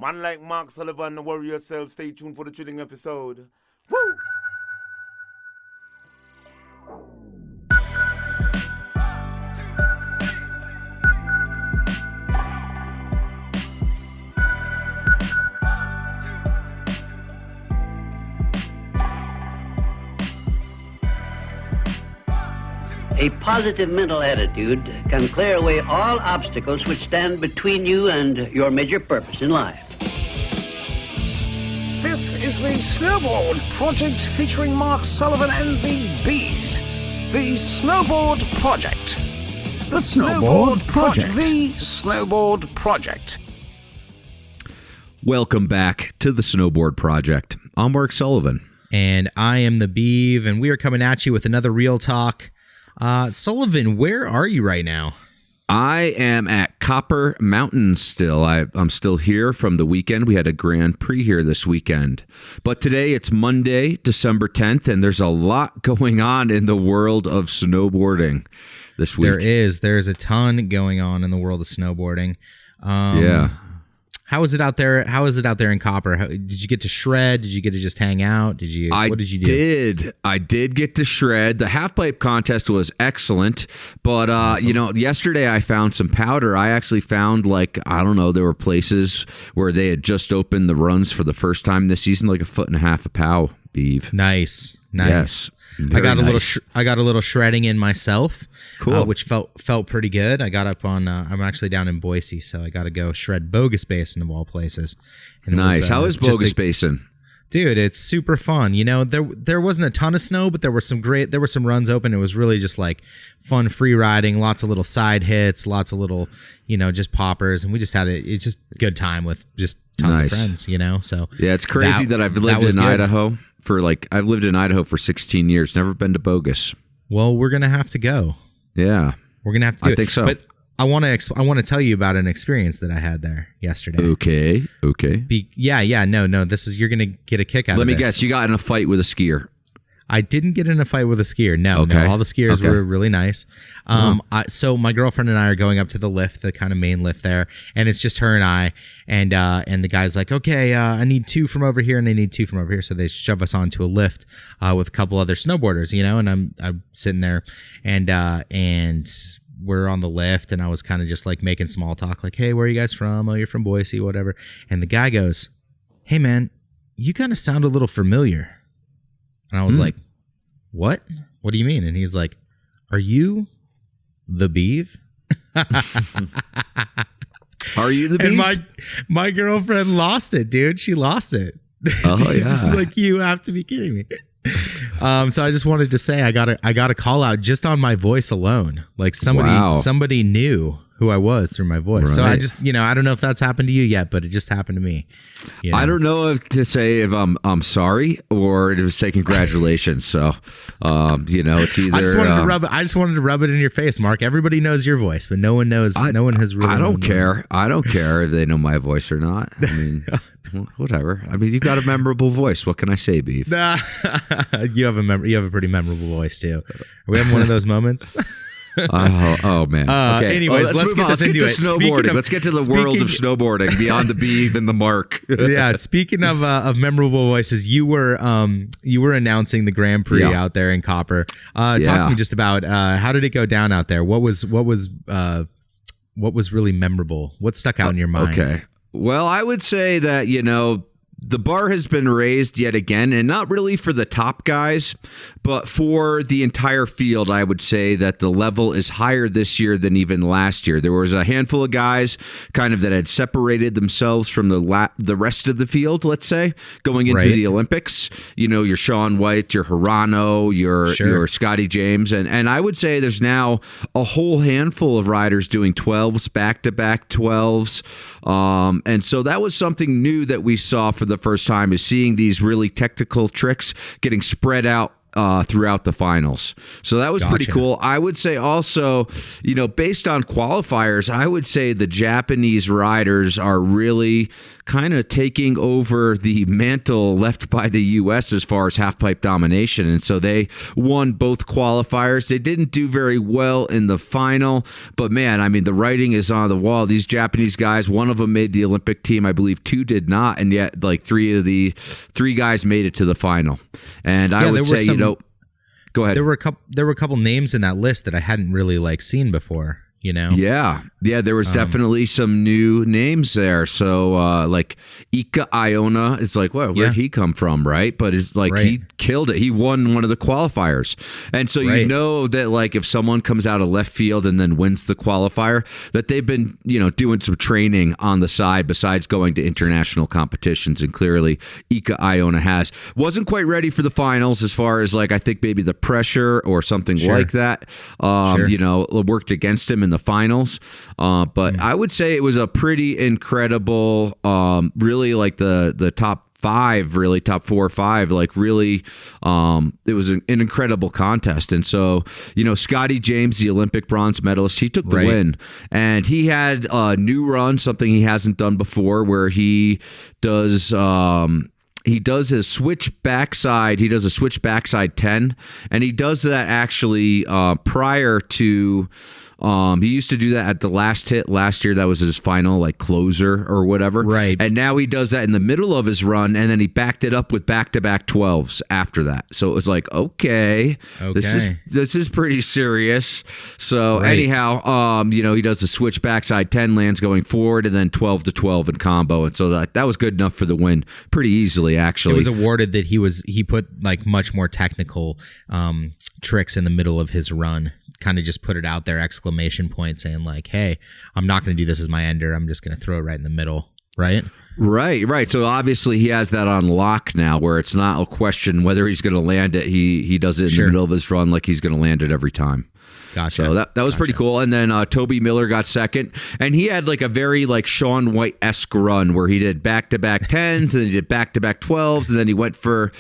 Man like Mark Sullivan, the warrior self. Stay tuned for the thrilling episode. Woo! A positive mental attitude can clear away all obstacles which stand between you and your major purpose in life. This is the Snowboard Project featuring Mark Sullivan and the Beeve. The Snowboard Project. The Snowboard Project. The Snowboard Project. Welcome back to the Snowboard Project. I'm Mark Sullivan. And I am the Beeve, and we are coming at you with another Real Talk. Sullivan, where are you right now? I am at Copper Mountain still. I'm still here from the weekend. We had a Grand Prix here this weekend. But today it's Monday, December 10th, and there's a lot going on in the world of snowboarding this week. There's a ton going on in the world of snowboarding. Yeah. How is it out there? How is it out there in Copper? Did you get to shred? Did you get to just hang out? What did you do? I did get to shred. The half pipe contest was excellent, but awesome. Yesterday I found some powder. I actually found there were places where they had just opened the runs for the first time this season, like 1.5 feet a pow, Beeve. Nice. Yes. I got a little shredding in myself, cool. Which felt pretty good. I got up on. I'm actually down in Boise, so I got to go shred Bogus Basin of all places. And nice. How is Bogus Basin? Dude, it's super fun. There wasn't a ton of snow, but there were some runs open. It was really just like fun free riding, lots of little side hits, lots of little, just poppers, and we just had it's just a good time with just tons of friends. So yeah, it's crazy that I've lived in Idaho. I've lived in Idaho for 16 years, never been to Bogus. Well, we're going to have to go. Yeah. We're going to have to do it. I think so. But I want to tell you about an experience that I had there yesterday. Okay. No, you're going to get a kick out of this. Let me guess, you got in a fight with a skier. I didn't get in a fight with a skier. No, all the skiers were really nice. So my girlfriend and I are going up to the lift, the kind of main lift there, and it's just her and I. And the guy's like, okay, I need 2 from over here, and I need 2 from over here. So they shove us onto a lift with a couple other snowboarders, and I'm sitting there, and we're on the lift, and I was kind of just like making small talk, like, hey, where are you guys from? Oh, you're from Boise, whatever. And the guy goes, hey man, you kind of sound a little familiar. And I was like, what? What do you mean? And he's like, are you the Beeve? Are you the Beeve? And my girlfriend lost it, dude. She lost it. Oh, yeah. She's like, you have to be kidding me. So I just wanted to say I got a call out just on my voice alone. Like somebody knew who I was through my voice. Right. So I just, I don't know if that's happened to you yet, but it just happened to me. I don't know if I'm sorry or to say congratulations. So, it's either. I just wanted to rub it in your face, Mark. Everybody knows your voice, but no one knows. No one has really. I don't care. I don't care if they know my voice or not. I mean, whatever. I mean, you've got a memorable voice. What can I say, Beef? You have a pretty memorable voice too. Are we having one of those moments? Oh man. Okay. Anyways, let's get this into it. Snowboarding. Let's get to the world of snowboarding beyond the Beeve and the Mark. Yeah. Speaking of memorable voices, you were announcing the Grand Prix out there in Copper. Talk to me just about how did it go down out there? What was really memorable? What stuck out in your mind? Okay. Well, I would say that the bar has been raised yet again, and not really for the top guys, but for the entire field. I would say that the level is higher this year than even last year. There was a handful of guys kind of that had separated themselves from the rest of the field, let's say, going into the Olympics. Your Shaun White, your Hirano, your Scotty James, and I would say there's now a whole handful of riders doing 12s, back-to-back 12s, and so that was something new that we saw for the first time, is seeing these really technical tricks getting spread out throughout the finals. So that was pretty cool. I would say also, based on qualifiers, I would say the Japanese riders are really kind of taking over the mantle left by the U.S. as far as half-pipe domination. And so they won both qualifiers. They didn't do very well in the final, but man, I mean, the writing is on the wall. These Japanese guys, one of them made the Olympic team. I believe 2 did not. And yet like 3 guys made it to the final. And I would say, go ahead. There were a couple names in that list that I hadn't really seen before. Yeah, there was definitely some new names there. So like Ika Iona is like, well, where'd he come from, right? But it's like he killed it. He won one of the qualifiers. And so you know that like if someone comes out of left field and then wins the qualifier, that they've been, doing some training on the side besides going to international competitions. And clearly Ika Iona wasn't quite ready for the finals as far as like I think maybe the pressure or something like that, worked against him in the finals. But I would say it was a pretty incredible, really like the top 5, really top 4 or 5, like really, it was an incredible contest. And so, Scotty James, the Olympic bronze medalist, he took the win, and he had a new run, something he hasn't done before, where he does his switch backside. He does a switch backside 10, and he does that actually prior to. He used to do that at the last hit last year. That was his final like closer or whatever. Right. And now he does that in the middle of his run, and then he backed it up with back-to-back 12s after that. So it was like, okay. This is pretty serious. So anyhow, he does the switch backside 10 lands going forward, and then 12 to 12 in combo. And so that was good enough for the win pretty easily, actually. It was awarded that he put like much more technical tricks in the middle of his run. Kind of just put it out there, exclamation point, saying like, hey, I'm not going to do this as my ender. I'm just going to throw it right in the middle, right? Right. So obviously he has that on lock now, where it's not a question whether he's going to land it. He does it in the middle of his run like he's going to land it every time. Gotcha. So that was pretty cool. And then Toby Miller got second, and he had like a very like Shaun White-esque run where he did back-to-back 10s, and then he did back-to-back 12s, and then he went for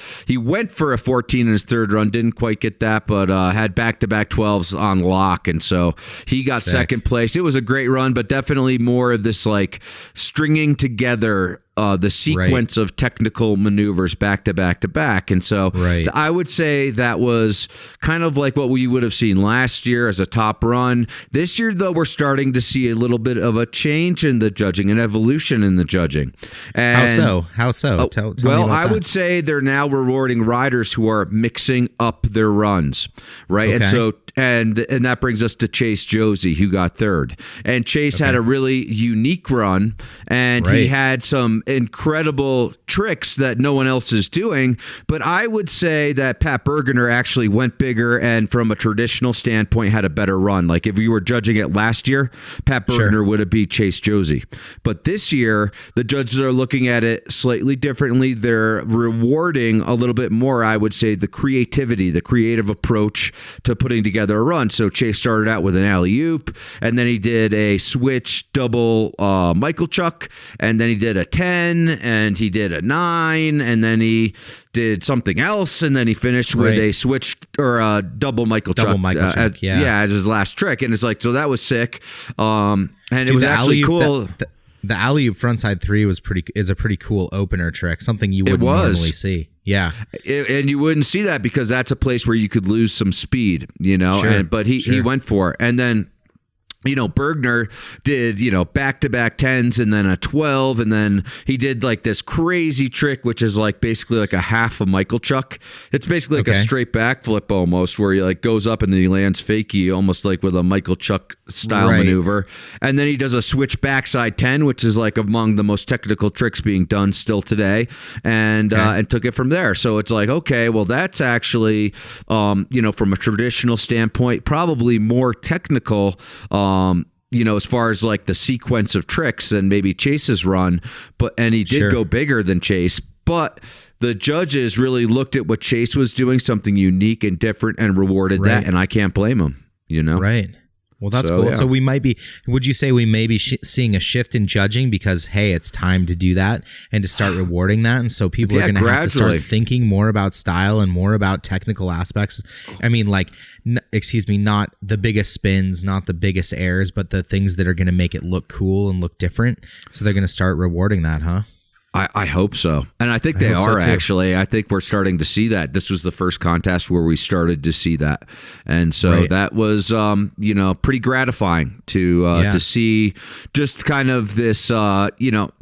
a 14 in his third run. Didn't quite get that, but had back-to-back 12s on lock, and so he got second place. It was a great run, but definitely more of this like stringing together the sequence of technical maneuvers back to back to back. And so I would say that was kind of like what we would have seen last year as a top run. This year, though, we're starting to see a little bit of a change in the judging, an evolution in the judging. And, How so? Tell me about I that. would say they're now rewarding riders who are mixing up their runs, right? Okay. And so and that brings us to Chase Josie, who got third. And Chase had a really unique run, and he had some incredible tricks that no one else is doing. But I would say that Pat Bergener actually went bigger, and from a traditional standpoint had a better run. Like if we were judging it last year, Pat Bergener would have beat Chase Josie. But this year, the judges are looking at it slightly differently. They're rewarding a little bit more, I would say, the creativity, the creative approach to putting together a run. So Chase started out with an alley-oop, and then he did a switch double Michael Chuck, and then he did a 10, and he did a 9, and then he did something else, and then he finished with a switch or a double Michael Chuck. As his last trick. And it's like, so that was sick. And it was actually cool. The alley-oop frontside 3 is a pretty cool opener trick, something you wouldn't normally see. Yeah. And you wouldn't see that because that's a place where you could lose some speed, but he went for it. And then Bergner did, back-to-back 10s and then a 12, and then he did like this crazy trick, which is like basically like a half of Michael Chuck. It's basically like a straight backflip almost, where he like goes up and then he lands fakie, almost like with a Michael Chuck style maneuver. And then he does a switch backside 10, which is like among the most technical tricks being done still today, and took it from there. So it's like, okay, well, that's actually, from a traditional standpoint, probably more technical, as far as like the sequence of tricks than maybe Chase's run, and he did go bigger than Chase, but the judges really looked at what Chase was doing, something unique and different, and rewarded that, and I can't blame him, Right. Well, that's cool. Yeah. So would you say we may be seeing a shift in judging because, hey, it's time to do that and to start rewarding that. And so people are going to have to start thinking more about style and more about technical aspects. I mean, like, not the biggest spins, not the biggest airs, but the things that are going to make it look cool and look different. So they're going to start rewarding that, huh? I hope so. And I think they are, actually. I think we're starting to see that. This was the first contest where we started to see that. And so that was, pretty gratifying to see just kind of this,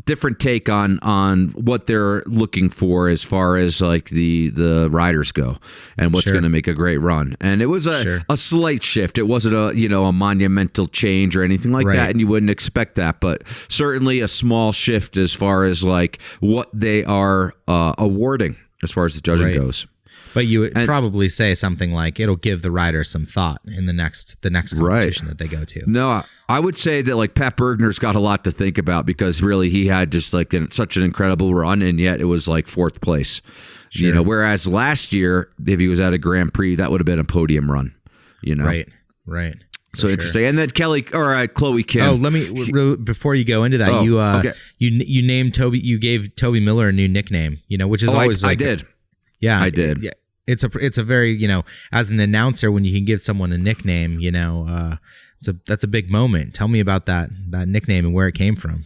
different take on what they're looking for as far as like the riders go and what's going to make a great run. And it was a slight shift. It wasn't a monumental change or anything like that. And you wouldn't expect that, but certainly a small shift as far as like what they are awarding as far as the judging goes. But you would probably say something like it'll give the rider some thought in the next competition that they go to. No, I would say that like Pat Bergner's got a lot to think about because really he had just like such an incredible run and yet it was like fourth place. Sure. Whereas last year if he was at a Grand Prix that would have been a podium run. Right. So interesting. And then Chloe Kim. Oh, let me before you go into that, you named Toby. You gave Toby Miller a new nickname. Which is always I did. Yeah, I did. Yeah, it's a very as an announcer when you can give someone a nickname, that's a big moment. Tell me about that nickname and where it came from.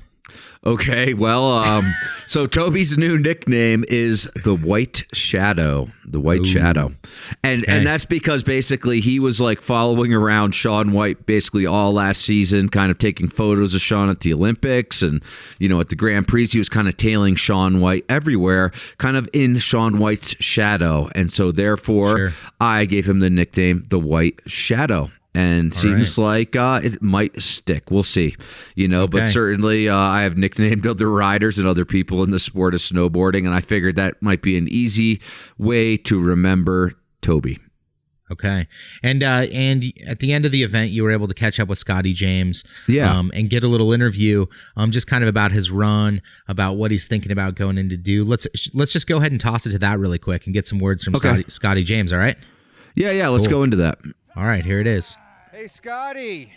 Okay, well, so Toby's new nickname is the White Shadow, and that's because basically he was like following around Shaun White basically all last season, kind of taking photos of Shaun at the Olympics and at the Grand Prix. He was kind of tailing Shaun White everywhere, kind of in Shaun White's shadow, and so therefore I gave him the nickname the White Shadow. And seems like it might stick. We'll see, but certainly I have nicknamed other riders and other people in the sport of snowboarding, and I figured that might be an easy way to remember Toby. Okay. And at the end of the event, you were able to catch up with Scotty James and get a little interview just kind of about his run, about what he's thinking about going in to do. Let's just go ahead and toss it to that really quick and get some words from Scotty James, all right? Yeah, let's go into that. All right, here it is. Hey, Scotty,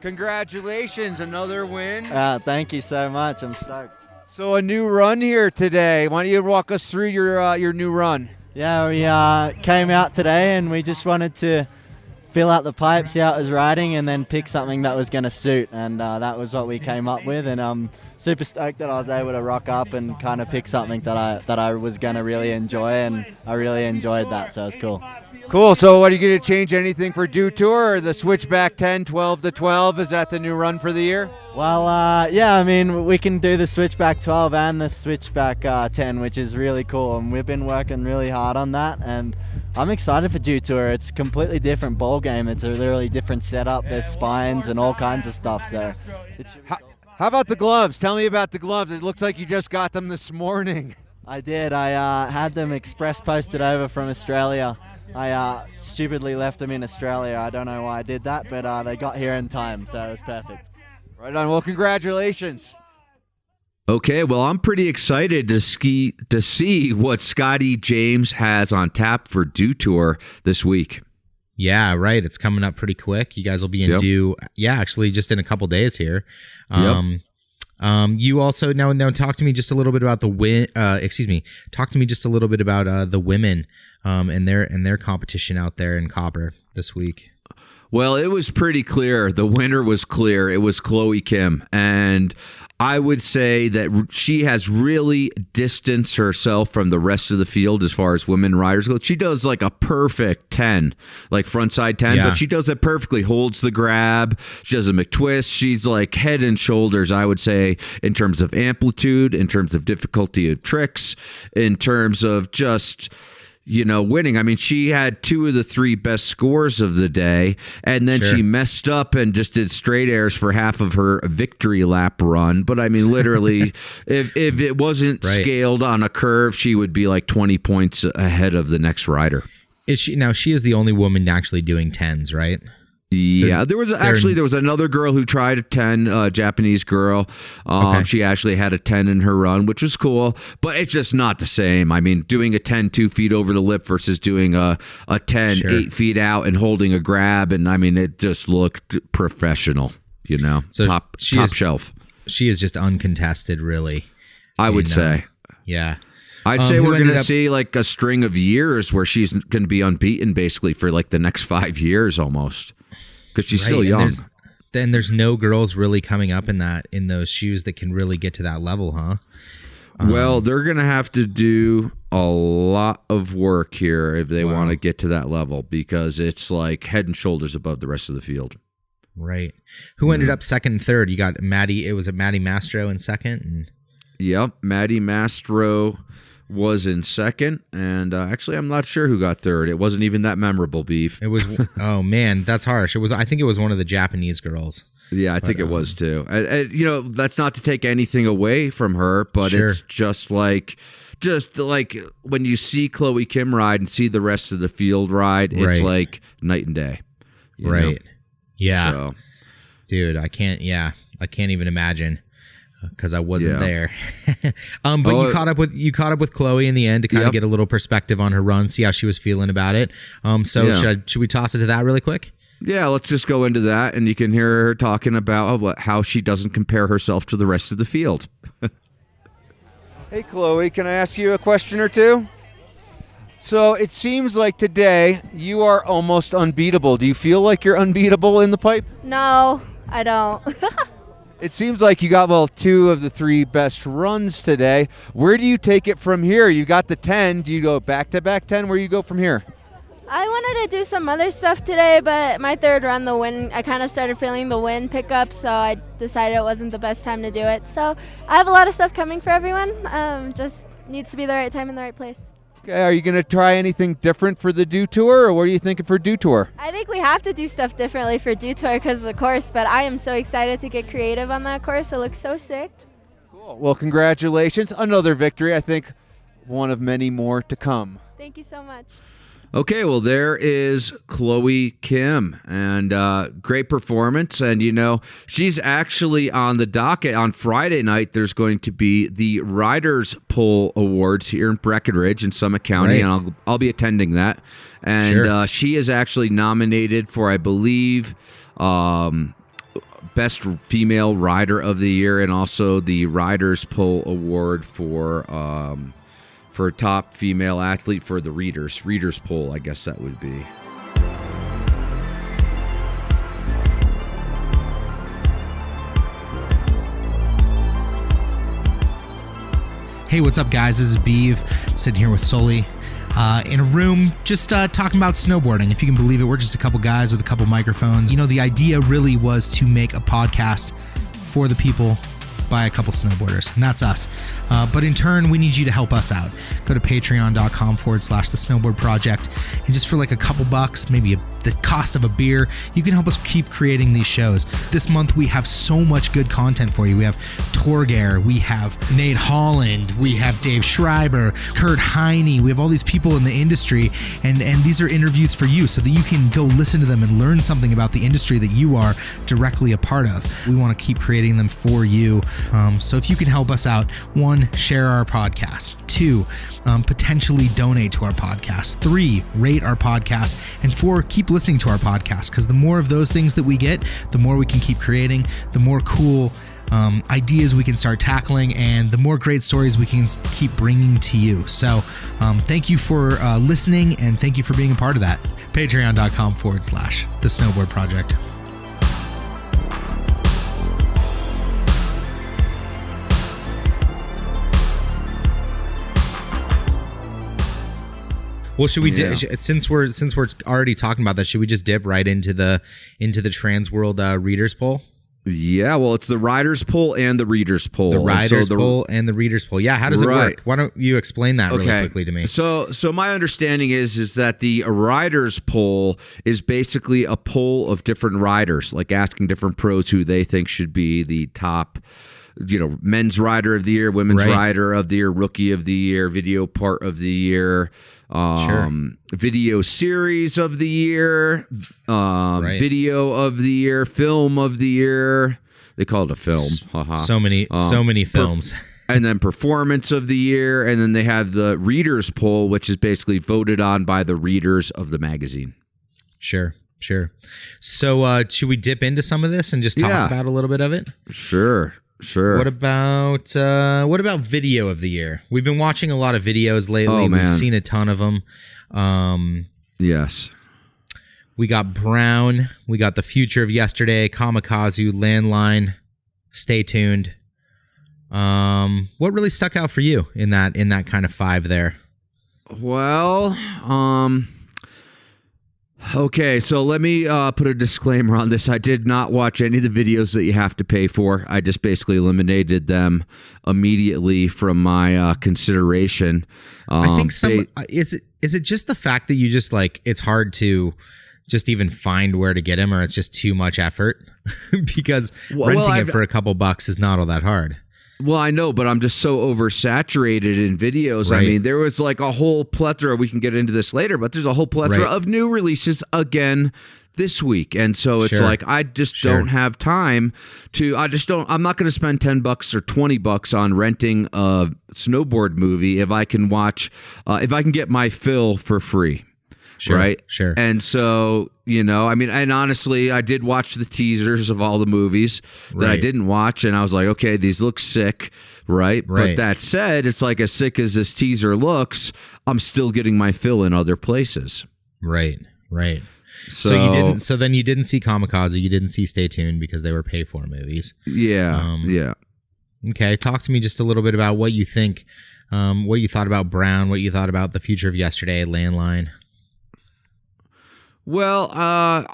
congratulations, another win. Thank you so much. I'm stoked. So a new run here today. Why don't you walk us through your new run? Yeah, we came out today and we just wanted to fill out the pipe, see how it was riding, and then pick something that was going to suit. And that was what we came up with. And I'm super stoked that I was able to rock up and kind of pick something that I was going to really enjoy, and I really enjoyed that, so it was cool. Cool. So what are you going to change anything for Dew Tour or the Switchback 10, 12 to 12? Is that the new run for the year? Well, yeah, I mean, we can do the Switchback 12 and the Switchback 10, which is really cool. And we've been working really hard on that. And I'm excited for Dew Tour. It's a completely different ball game. It's a really different setup. There's spines and all kinds of stuff. So, how about the gloves? Tell me about the gloves. It looks like you just got them this morning. I did. I had them express posted over from Australia. I stupidly left them in Australia. I don't know why I did that, but they got here in time, so it was perfect. Right on. Well, congratulations. Okay, well, I'm pretty excited to see what Scotty James has on tap for Dew Tour this week. Yeah, right. It's coming up pretty quick. You guys will be in Dew. Yeah, actually, just in a couple days here. You also now talk to me just a little bit about Talk to me just a little bit about the women and their competition out there in Copper this week. Well, it was pretty clear. The winner was clear. It was Chloe Kim. And I would say that she has really distanced herself from the rest of the field as far as women riders go. She does like a perfect 10, like frontside 10, but she does it perfectly, holds the grab. She does a McTwist. She's like head and shoulders, I would say, in terms of amplitude, in terms of difficulty of tricks, in terms of just... winning. I mean, she had 2 of the 3 best scores of the day, and then she messed up and just did straight airs for half of her victory lap run. But I mean, literally, if it wasn't scaled on a curve, she would be like 20 points ahead of the next rider. She is the only woman actually doing 10s, right? Yeah, there was another girl who tried a 10, Japanese girl. She actually had a 10 in her run, which was cool, but it's just not the same. I mean, doing a 10 2 feet over the lip versus doing a 10 8 feet out and holding a grab, and I mean, it just looked professional. So top shelf. She is just uncontested, really. I would say. Yeah. I'd say we're going to see like a string of years where she's going to be unbeaten basically for like the next 5 years almost. Because she's still young. Then there's no girls really coming up in those shoes that can really get to that level, huh? Well, they're going to have to do a lot of work here if they want to get to that level, because it's like head and shoulders above the rest of the field. Right. Who ended up second and third? You got Maddie. It was Maddie Mastro in second. Yep, Maddie Mastro was in second, and actually I'm not sure who got third. It wasn't even that memorable, Beef. It was oh man, that's harsh. I think it was one of the Japanese girls. Yeah, I think it was too. And, that's not to take anything away from her, but it's just like when you see Chloe Kim ride and see the rest of the field ride, it's like night and day. Right. Know? Yeah. So. Dude, I can't even imagine. Because I wasn't there. But you caught up with Chloe in the end to kind of get a little perspective on her run, see how she was feeling about it. Should we toss it to that really quick? Yeah, let's just go into that, and you can hear her talking about how she doesn't compare herself to the rest of the field. Hey, Chloe, can I ask you a question or two? So it seems like today you are almost unbeatable. Do you feel like you're unbeatable in the pipe? No, I don't. It seems like you got, 2 of the 3 best runs today. Where do you take it from here? You got the 10. Do you go back-to-back 10? Where do you go from here? I wanted to do some other stuff today, but my third run, the wind, I kind of started feeling the wind pick up, so I decided it wasn't the best time to do it. So I have a lot of stuff coming for everyone. Just needs to be the right time in the right place. Okay, are you going to try anything different for the Dew Tour, or what are you thinking for Dew Tour? I think we have to do stuff differently for Dew Tour because of the course, but I am so excited to get creative on that course. It looks so sick. Cool. Well, congratulations. Another victory. I think one of many more to come. Thank you so much. Okay, well, there is Chloe Kim, and great performance. And, she's actually on the docket on Friday night. There's going to be the Riders Poll Awards here in Breckenridge in Summit County, and I'll be attending that. And she is actually nominated for, I believe, Best Female Rider of the Year, and also the Riders Poll Award for top female athlete for the Readers Poll, I guess that would be. Hey, what's up, guys? This is Beeve. I'm sitting here with Sully in a room just talking about snowboarding. If you can believe it, we're just a couple guys with a couple microphones. The idea really was to make a podcast for the people by a couple snowboarders, and that's us. But in turn, we need you to help us out. Go to patreon.com/the Snowboard Project, and just for like a couple bucks, maybe the cost of a beer, you can help us keep creating these shows. This month, we have so much good content for you. We have Torgeir, we have Nate Holland, we have Dave Schreiber, Kurt Heine. We have all these people in the industry, and these are interviews for you so that you can go listen to them and learn something about the industry that you are directly a part of. We want to keep creating them for you. So if you can help us out, 1, share our podcast. 2, potentially donate to our podcast. 3, rate our podcast. And 4, keep listening to our podcast, because the more of those things that we get, the more we can keep creating, the more cool ideas we can start tackling, and the more great stories we can keep bringing to you. So thank you for listening, and thank you for being a part of that. Patreon.com/the Snowboard Project. Well, should we since we're already talking about that, should we just dip right into the Trans World Readers Poll? Yeah, well, it's the Riders Poll and the Readers Poll. The Riders Poll and the Readers Poll. Yeah, how does it work? Why don't you explain that really quickly to me? So my understanding is that the Riders Poll is basically a poll of different riders, like asking different pros who they think should be the top men's rider of the year, women's rider of the year, rookie of the year, video part of the year, video series of the year, video of the year, film of the year. They call it a film. So many films. And then performance of the year, and then they have the readers poll, which is basically voted on by the readers of the magazine. Sure. So should we dip into some of this and just talk about a little bit of it? Sure. What about video of the year? We've been watching a lot of videos lately. Oh, man. We've seen a ton of them. Yes. We got Brown. We got The Future of Yesterday, Kamikaze, Landline. Stay tuned. What really stuck out for you in that kind of 5 there? Well, okay, so let me put a disclaimer on this. I did not watch any of the videos that you have to pay for. I just basically eliminated them immediately from my consideration. I think is it just the fact that you just it's hard to just even find where to get them, or it's just too much effort? Because renting it for a couple bucks is not all that hard. Well, I know, but I'm just so oversaturated in videos. Right. I mean, there was a whole plethora. We can get into this later, but there's a whole plethora of new releases again this week. And so it's I just don't have time to, I'm not going to spend $10 or $20 on renting a snowboard movie if I can if I can get my fill for free. Right? Sure. And so, and honestly, I did watch the teasers of all the movies that I didn't watch, and I was like, okay, these look sick, right? But that said, it's as sick as this teaser looks, I'm still getting my fill in other places. Right. So then you didn't see Kamikaze, you didn't see Stay Tuned because they were pay-for movies. Yeah. Okay, talk to me just a little bit about what you think, what you thought about Brown, what you thought about The Future of Yesterday, Landline. Well, I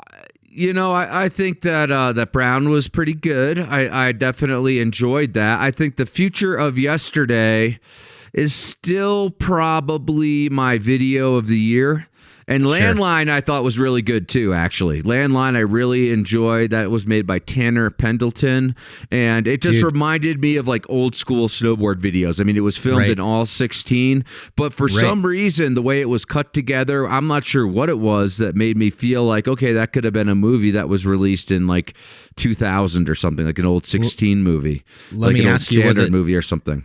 think that Brown was pretty good. I definitely enjoyed that. I think The Future of Yesterday is still probably my video of the year. And Landline I thought was really good too, actually. Landline I really enjoyed. That was made by Tanner Pendleton. And it just reminded me of old school snowboard videos. I mean, it was filmed in all 16. But for some reason, the way it was cut together, I'm not sure what it was that made me feel okay, that could have been a movie that was released in 2000 or something, like an old 16 movie. Let me ask you, was it movie or something?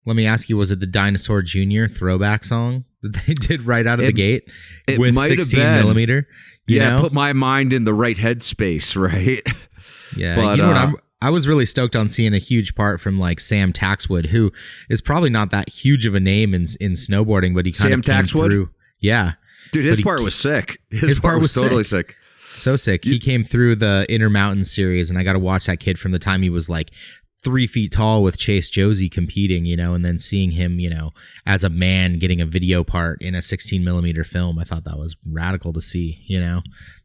Let me ask you, was it the Dinosaur Jr. throwback song that they did right out of the gate with 16 millimeter? Put my mind in the right headspace, right? Yeah, but, I was really stoked on seeing a huge part from Sam Taxwood, who is probably not that huge of a name in snowboarding, but he kind of came through. Yeah, dude, his part was sick. His part was totally sick. So sick. He came through the Intermountain series, and I got to watch that kid from the time he was 3 feet tall with Chase Josie competing, and then seeing him, as a man getting a video part in a 16 millimeter film. I thought that was radical to see,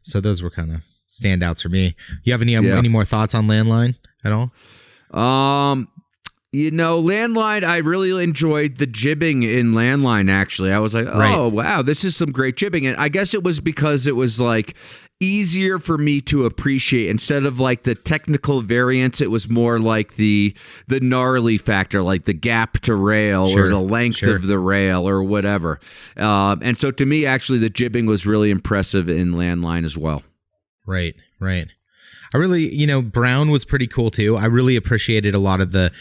So those were kind of standouts for me. You have any more thoughts on Landline at all? Landline, I really enjoyed the jibbing in Landline, actually. I was like, oh, wow, this is some great jibbing. And I guess it was because it was easier for me to appreciate. Instead of the technical variance, it was more the gnarly factor, the gap to rail or the length of the rail or whatever. And so to me, actually, the jibbing was really impressive in Landline as well. Right. I really, Brown was pretty cool too. I really appreciated a lot of the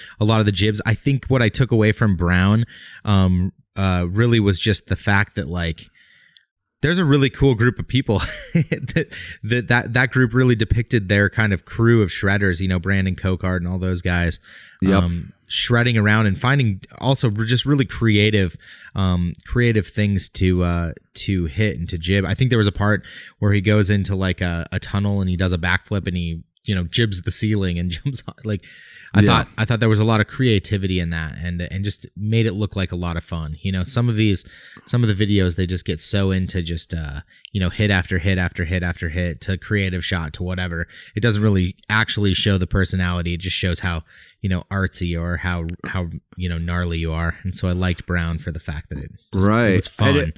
jibs. I think what I took away from Brown really was just the fact that there's a really cool group of people that group really depicted their kind of crew of shredders, Brandon Cocard and all those guys shredding around and finding also just really creative things to hit and to jib. I think there was a part where he goes into a tunnel and he does a backflip and he jibs the ceiling and jumps on. I thought there was a lot of creativity in that and just made it look like a lot of fun. Some of the videos, they just get so into just hit after hit after hit after hit to creative shot to whatever. It doesn't really actually show the personality. It just shows how artsy or how gnarly you are. And so I liked Brown for the fact that it was fun.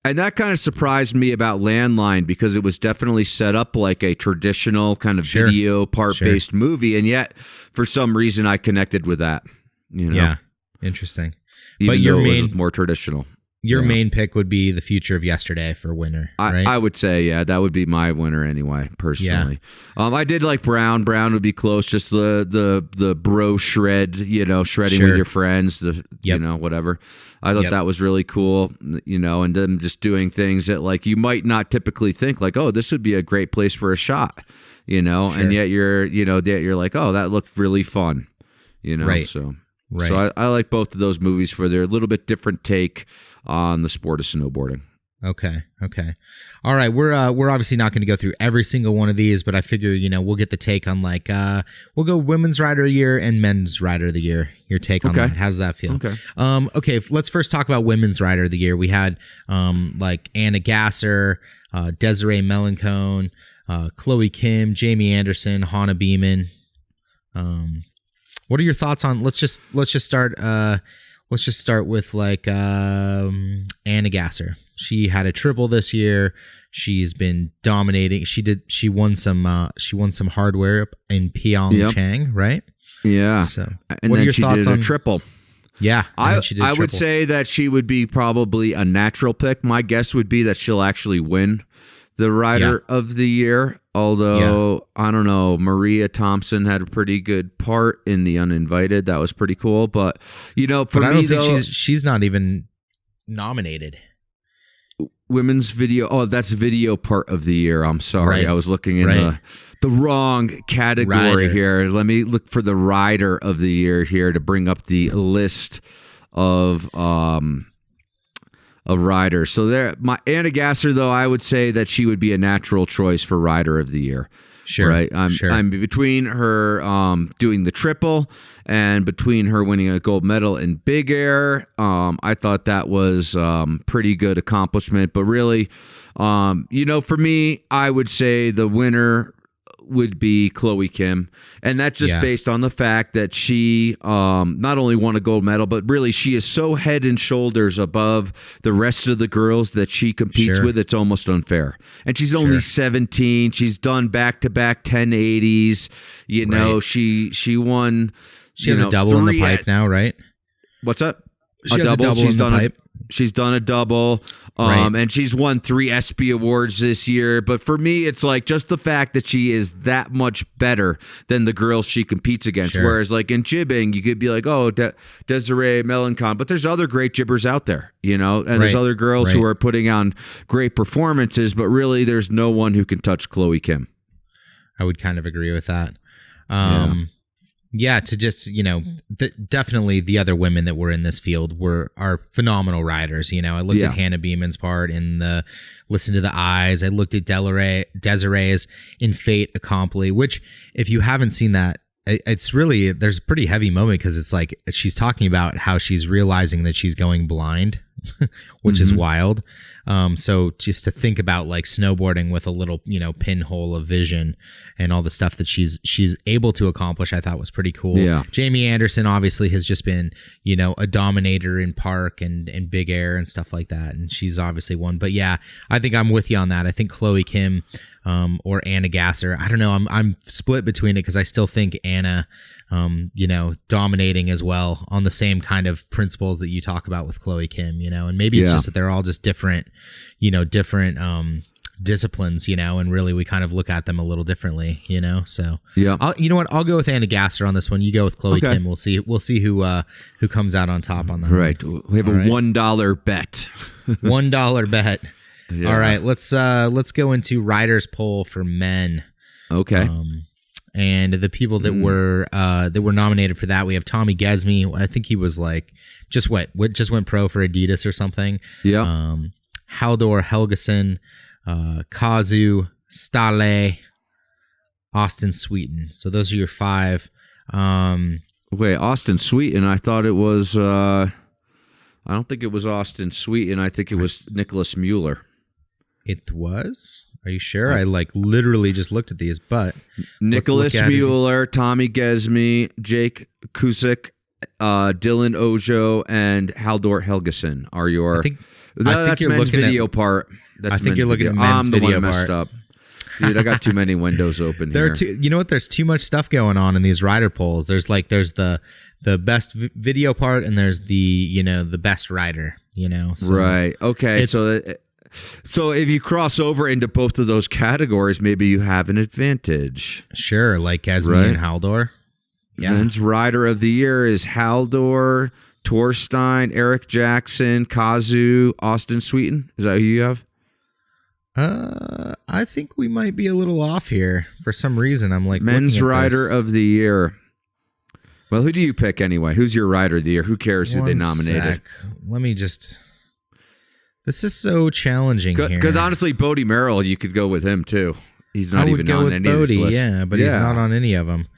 And that kind of surprised me about Landline because it was definitely set up like a traditional kind of video part-based movie, and yet for some reason I connected with that. Yeah, interesting. Even but your though it main was more traditional. Your main pick would be The Future of Yesterday for winner, right? I would say, that would be my winner anyway, personally. Yeah. I did like Brown. Brown would be close, just the bro shred, shredding with your friends, whatever. I thought that was really cool, and them just doing things that like you might not typically think like, oh, this would be a great place for a shot, and yet you're like, oh, that looked really fun, Right. So Right. I like both of those movies for their little bit different take on the sport of snowboarding. Okay. All right. We're obviously not going to go through every single one of these, but I figure, we'll get the take on like, we'll go women's rider of the year and men's rider of the year. Your take on that. How does that feel? Okay. Okay. Let's first talk about women's rider of the year. We had, like Anna Gasser, Desiree Melancone, Chloe Kim, Jamie Anderson, Hannah Beeman. What are your thoughts on? Let's just start. Let's just start with like Anna Gasser. She had a triple this year. She's been dominating. She won some hardware in Pyeongchang, right? Yeah. So, and what then are your she thoughts did on a triple? Yeah, I would say that she would be probably a natural pick. My guess would be that she'll actually win the rider of the year. Although, I don't know, Maria Thompson had a pretty good part in The Uninvited. That was pretty cool. But, for but I me, don't think she's not even nominated. Women's video. Oh, that's video part of the year. I'm sorry. Right. I was looking in the wrong category here. Let me look for the rider of the year here to bring up the list of riders. So there, my Anna Gasser, though, I would say that she would be a natural choice for rider of the year. Sure. Right. I'm between her doing the triple and between her winning a gold medal in big air. I thought that was pretty good accomplishment. But really, for me, I would say the winner would be Chloe Kim, and that's just based on the fact that she not only won a gold medal, but really she is so head and shoulders above the rest of the girls that she competes with. It's almost unfair. And she's only 17. She's done back-to-back 1080s. She won. She has a double in the pipe now, right? What's up? She has a double in the pipe. She's done a double, and she's won 3 ESPY awards this year. But for me, it's like just the fact that she is that much better than the girls she competes against. Whereas like in jibbing, you could be like, oh, Desiree Melancone, but there's other great jibbers out there, and there's other girls who are putting on great performances, but really there's no one who can touch Chloe Kim. I would kind of agree with that. Yeah, to just, definitely the other women that were in this field are phenomenal riders. I looked at Hannah Beeman's part in the Listen to the Eyes. I looked at Desiree's in Fate Accompli, which if you haven't seen that, it's really, there's a pretty heavy moment because it's like she's talking about how she's realizing that she's going blind, which is wild. So just to think about like snowboarding with a little, pinhole of vision and all the stuff that she's able to accomplish, I thought was pretty cool. Yeah. Jamie Anderson obviously has just been, a dominator in park and big air and stuff like that. And she's obviously won. But yeah, I think I'm with you on that. I think Chloe Kim or Anna Gasser. I don't know. I'm split between it because I still think Anna, dominating as well on the same kind of principles that you talk about with Chloe Kim, and maybe it's just that they're all just different disciplines, and really we kind of look at them a little differently, so I'll go with Anna Gasser on this one. You go with Chloe Kim. We'll see who comes out on top on that. Right. We have a $1 bet. $1 bet. Yeah. All right, let's go into riders poll for men. Okay. And the people that were nominated for that, we have Tommy Gesme. I think he was like just went pro for Adidas or something. Yeah. Haldor Helgeson, Kazu, Stale, Austin Sweeten. So those are your 5. Wait, Austin Sweeten. I thought it was. I don't think it was Austin Sweeten. I think it was Nicholas Mueller. It was? Are you sure? I literally just looked at these, but Nicholas Mueller, Tommy Gesme, Jake Kusick, Dylan Ojo and Haldor Helgeson are your. I think that's you're men's looking video at, part. I think you're looking at men's I'm the video one messed part. up. Dude, I got too many windows open here. You know what? There's too much stuff going on in these rider polls. There's the best video part, and there's the best rider. So right. Okay. So if you cross over into both of those categories, maybe you have an advantage. Sure, like Esme and Haldor. Yeah. Men's rider of the year is Haldor, Torstein, Eric Jackson, Kazu, Austin Sweeten. Is that who you have? I think we might be a little off here for some reason. I'm like men's rider of the year. Well, who do you pick anyway? Who's your rider of the year? Who cares who they nominated? Let me just. This is so challenging here. Because honestly, Bodie Merrill, you could go with him too. He's not even on any of this list. Yeah, but he's not on any of them.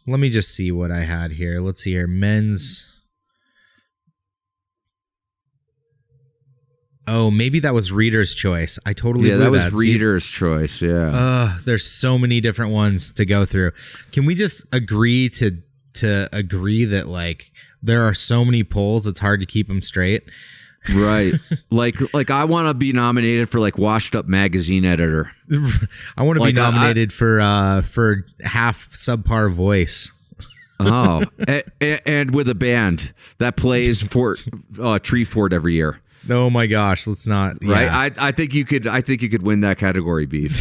Let me just see what I had here. Let's see here. Men's. Oh, maybe that was Reader's Choice. I totally blew that was Reader's Choice. Yeah. There's so many different ones to go through. Can we just agree to agree that like there are so many polls, it's hard to keep them straight? Right. like I want to be nominated for like Washed Up Magazine editor. I want to be nominated for half subpar voice. Oh, and with a band that plays for Treefort every year. Oh my gosh, let's not. Right, yeah. I think you could win that category, Beef.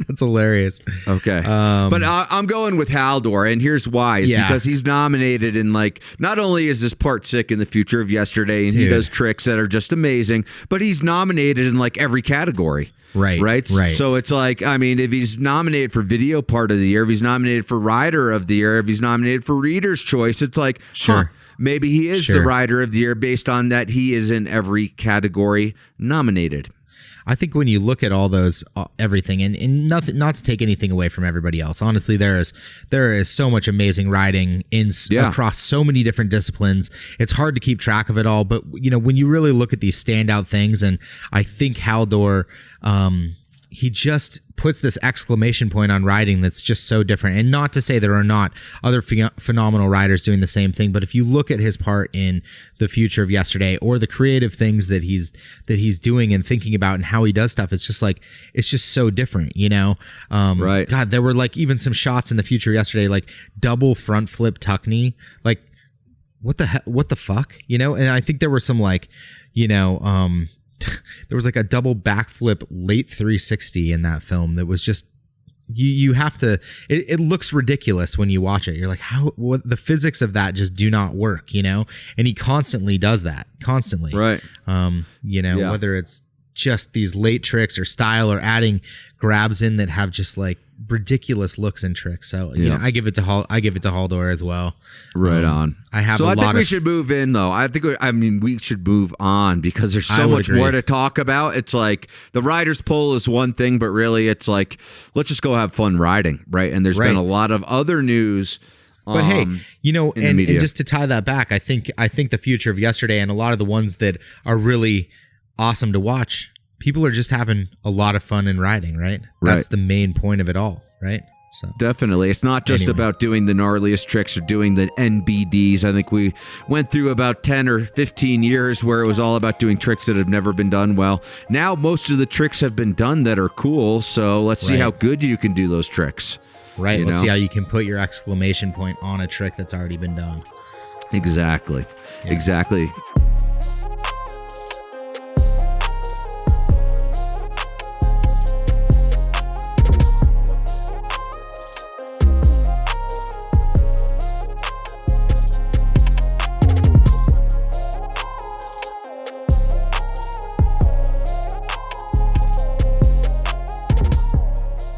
That's hilarious. Okay, but I'm going with Haldor, and here's why: because he's nominated in like not only is this part sick in the future of yesterday, and he does tricks that are just amazing, but he's nominated in like every category. Right. So it's like, I mean, if he's nominated for video part of the year, if he's nominated for rider of the year, if he's nominated for Reader's Choice, it's like, maybe he is the rider of the year based on that he is in every category nominated. I think when you look at all those, everything, and nothing, not to take anything away from everybody else. Honestly, there is so much amazing riding across so many different disciplines. It's hard to keep track of it all, but when you really look at these standout things, and I think Haldor, he just puts this exclamation point on riding that's just so different. And not to say there are not other phenomenal riders doing the same thing, but if you look at his part in the future of yesterday, or the creative things that he's doing and thinking about and how he does stuff, it's just so different, right. God, there were like even some shots in the future yesterday, like double front flip tuck knee, like what the fuck, and I think there were some like, there was like a double backflip late 360 in that film that was just you have to it looks ridiculous when you watch it. You're like, what the physics of that just do not work, and he constantly does that right. Whether it's just these late tricks or style or adding grabs in that have just like ridiculous looks and tricks. So I give it to Haldor as well. Right on. I think we should move in though. We should move on because there's so much more to talk about. It's like the riders poll is one thing, but really it's like, let's just go have fun riding, right? And there's been a lot of other news. But hey, and just to tie that back, I think the future of yesterday and a lot of the ones that are really awesome to watch, people are just having a lot of fun in riding, right? That's the main point of it all, right? So definitely. It's not just about doing the gnarliest tricks or doing the NBDs. I think we went through about 10 or 15 years where it was all about doing tricks that have never been done well. Now most of the tricks have been done that are cool, so let's see how good you can do those tricks. Right. Let's see how you can put your exclamation point on a trick that's already been done. Exactly. Yeah. Exactly.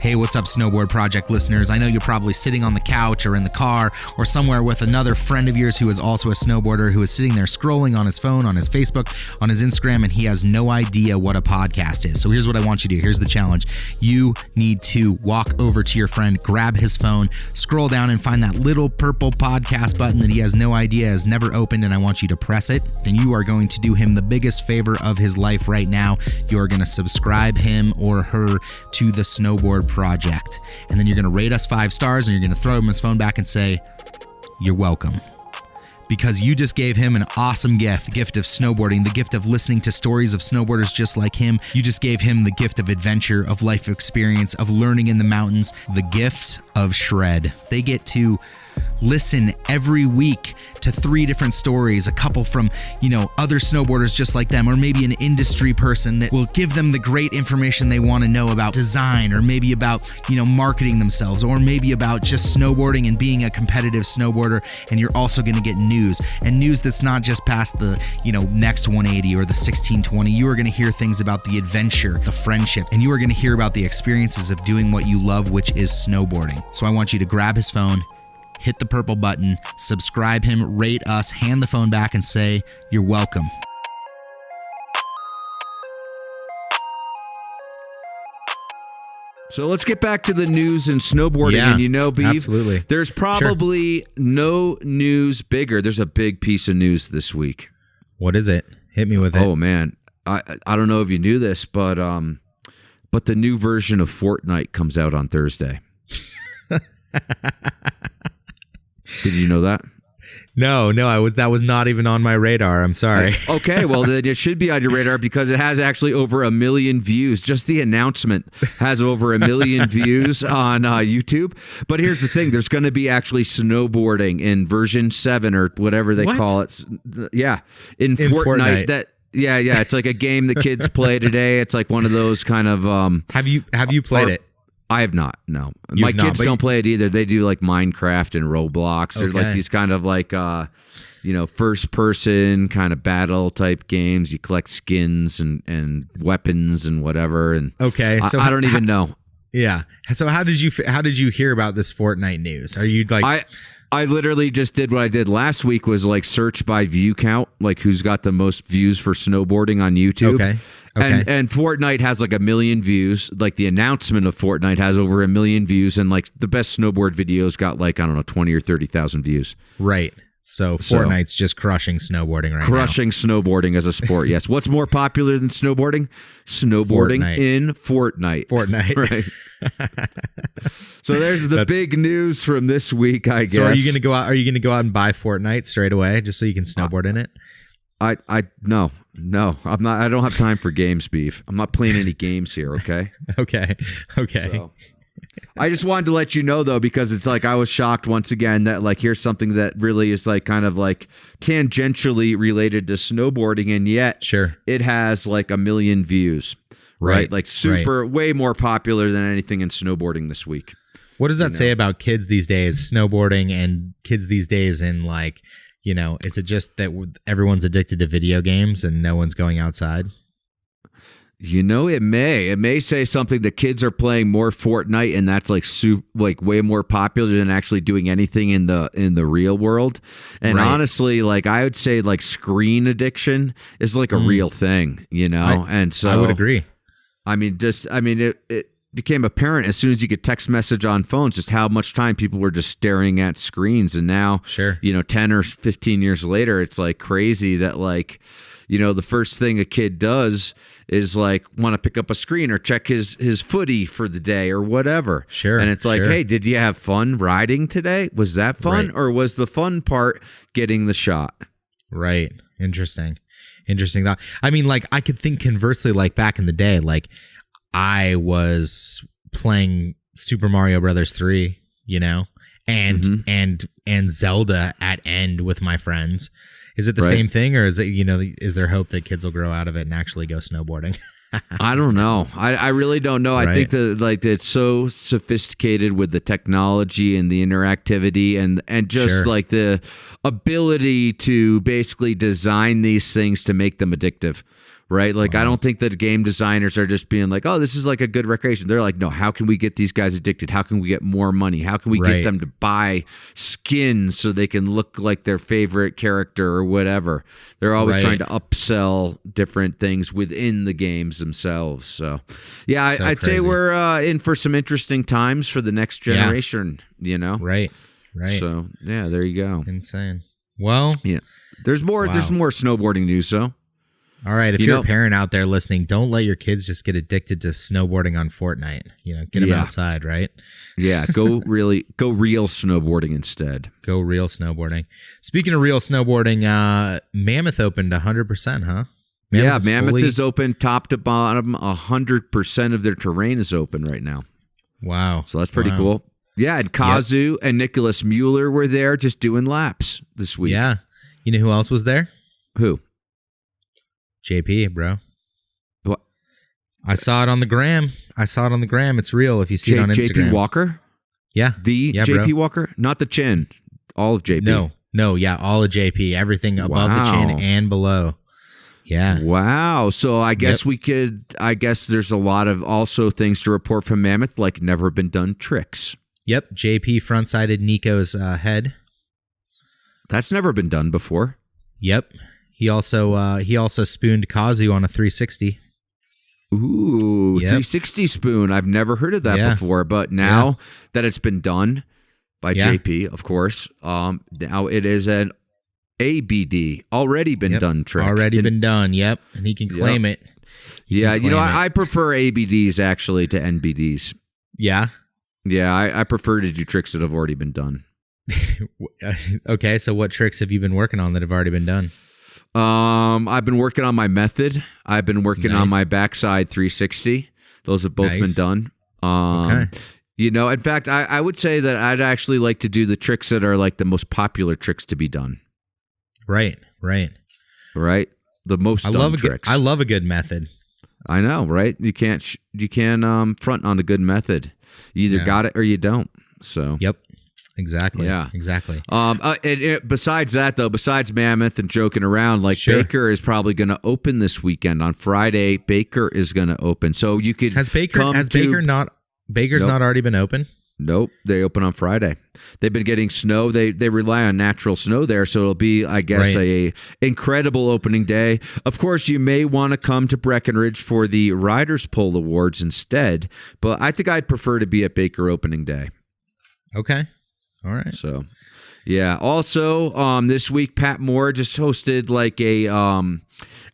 Hey, what's up, Snowboard Project listeners? I know you're probably sitting on the couch or in the car or somewhere with another friend of yours who is also a snowboarder who is sitting there scrolling on his phone, on his Facebook, on his Instagram, and he has no idea what a podcast is. So here's what I want you to do. Here's the challenge. You need to walk over to your friend, grab his phone, scroll down and find that little purple podcast button that he has no idea has never opened, and I want you to press it. And you are going to do him the biggest favor of his life right now. You are going to subscribe him or her to the Snowboard Project. And then you're going to rate us 5 stars, and you're going to throw him his phone back and say, you're welcome. Because you just gave him an awesome gift, the gift of snowboarding, the gift of listening to stories of snowboarders just like him. You just gave him the gift of adventure, of life experience, of learning in the mountains, the gift of Shred. They get to listen every week to 3 different stories, a couple from, other snowboarders just like them, or maybe an industry person that will give them the great information they want to know about design, or maybe about, marketing themselves, or maybe about just snowboarding and being a competitive snowboarder. And you're also going to get news that's not just past the, next 180 or the 1620. You are going to hear things about the adventure, the friendship, and you are going to hear about the experiences of doing what you love, which is snowboarding. So I want you to grab his phone, hit the purple button, subscribe him, rate us, hand the phone back, and say, you're welcome. So let's get back to the news and snowboarding. Yeah, and Beef, absolutely. There's probably no news bigger. There's a big piece of news this week. What is it? Hit me with it. Oh, man. I don't know if you knew this, but the new version of Fortnite comes out on Thursday. Did you know that? No, that was not even on my radar. I'm sorry. Okay, well, then it should be on your radar because it has actually over 1 million views. Just the announcement has over 1 million views on YouTube. But here's the thing. There's going to be actually snowboarding in version 7 or whatever they call it. Yeah, in Fortnite. Yeah, it's like a game that kids play today. It's like one of those kind of... Have you played it? I have not, no. My kids don't play it either. They do like Minecraft and Roblox. There's like these kind of like, first person kind of battle type games. You collect skins and weapons and whatever. And okay, so I don't even know. Yeah. So how did you hear about this Fortnite news? Are you like... I literally just did what I did last week was like search by view count, like who's got the most views for snowboarding on YouTube. Okay. And Fortnite has like 1 million views. Like the announcement of Fortnite has over 1 million views, and like the best snowboard videos got like, I don't know, 20 or 30,000 views. Right. So Fortnite's just crushing snowboarding right now. Crushing snowboarding as a sport, yes. What's more popular than snowboarding? Snowboarding Fortnite. in Fortnite. Fortnite. Right. So there's the big news from this week, I guess. So are you gonna go out and buy Fortnite straight away just so you can snowboard in it? No, I'm not. I don't have time for games, Beef. I'm not playing any games here. Okay. Okay. So, I just wanted to let you know though, because it's like I was shocked once again that like here's something that really is like kind of like tangentially related to snowboarding, and yet it has like 1 million views. Right? Like super, way more popular than anything in snowboarding this week. What does that say about kids these days, snowboarding, and kids these days in like, is it just that everyone's addicted to video games and no one's going outside? It may say something that kids are playing more Fortnite, and that's like way more popular than actually doing anything in the real world. And honestly, like I would say like screen addiction is like a real thing, and so I would agree. It became apparent as soon as you could text message on phones just how much time people were just staring at screens. And now, 10 or 15 years later, it's like crazy that like, the first thing a kid does is like want to pick up a screen or check his footy for the day or whatever. Sure. And it's like, hey, did you have fun riding today? Was that fun? Or was the fun part getting the shot? Right. Interesting thought. I mean, like I could think conversely, like back in the day, like I was playing Super Mario Brothers 3, and Zelda at end with my friends. Is it the same thing, or is it, is there hope that kids will grow out of it and actually go snowboarding? I don't know. I really don't know. I think that like it's so sophisticated with the technology and the interactivity and just like the ability to basically design these things to make them addictive. Right? Like, I don't think that game designers are just being like, oh, this is like a good recreation. They're like, no, how can we get these guys addicted? How can we get more money? How can we get them to buy skins so they can look like their favorite character or whatever? They're always trying to upsell different things within the games themselves. So, yeah, I'd say we're in for some interesting times for the next generation, Right. So, yeah, there you go. Insane. Well, yeah. There's more snowboarding news, so. All right, if you're a parent out there listening, don't let your kids just get addicted to snowboarding on Fortnite. Get them outside, right? Yeah, go real snowboarding instead. Go real snowboarding. Speaking of real snowboarding, Mammoth opened 100%, huh? Mammoth is open top to bottom. 100% of their terrain is open right now. Wow. So that's pretty cool. Yeah, and Kazu and Nicholas Mueller were there just doing laps this week. Yeah. You know who else was there? Who? JP, bro. What? I saw it on the gram. It's real if you see it on Instagram. JP Walker? Yeah. JP bro. Walker? Not the chin. All of JP. No, yeah, all of JP. Everything above the chin and below. Yeah. Wow. So I guess there's a lot of also things to report from Mammoth, like never been done tricks. Yep. JP front-sided Nico's head. That's never been done before. Yep. He also spooned Kazu on a 360. Ooh, 360 spoon. I've never heard of that before, but now that it's been done by JP, of course, now it is an ABD, already been done trick. Been done, yep. And he can claim it. I prefer ABDs actually to NBDs. Yeah? Yeah, I prefer to do tricks that have already been done. Okay, so what tricks have you been working on that have already been done? I've been working on my method. I've been working on my backside 360. Those have both been done. Okay. In fact, I would say that I'd actually like to do the tricks that are like the most popular tricks to be done. Right. The most dumb tricks. I love a good method. I know, right? You can't front on a good method. You either got it or you don't. So. Yep. Exactly. Yeah. Exactly. Besides that, though, besides Mammoth and joking around, Baker is probably going to open this weekend on Friday. Baker is going to open, so you could. Baker's not already been open? Nope, they open on Friday. They've been getting snow. They rely on natural snow there, so it'll be, I guess, a incredible opening day. Of course, you may want to come to Breckenridge for the Riders Pole Awards instead, but I think I'd prefer to be at Baker opening day. Okay. All right. So, yeah. Also, this week, Pat Moore just hosted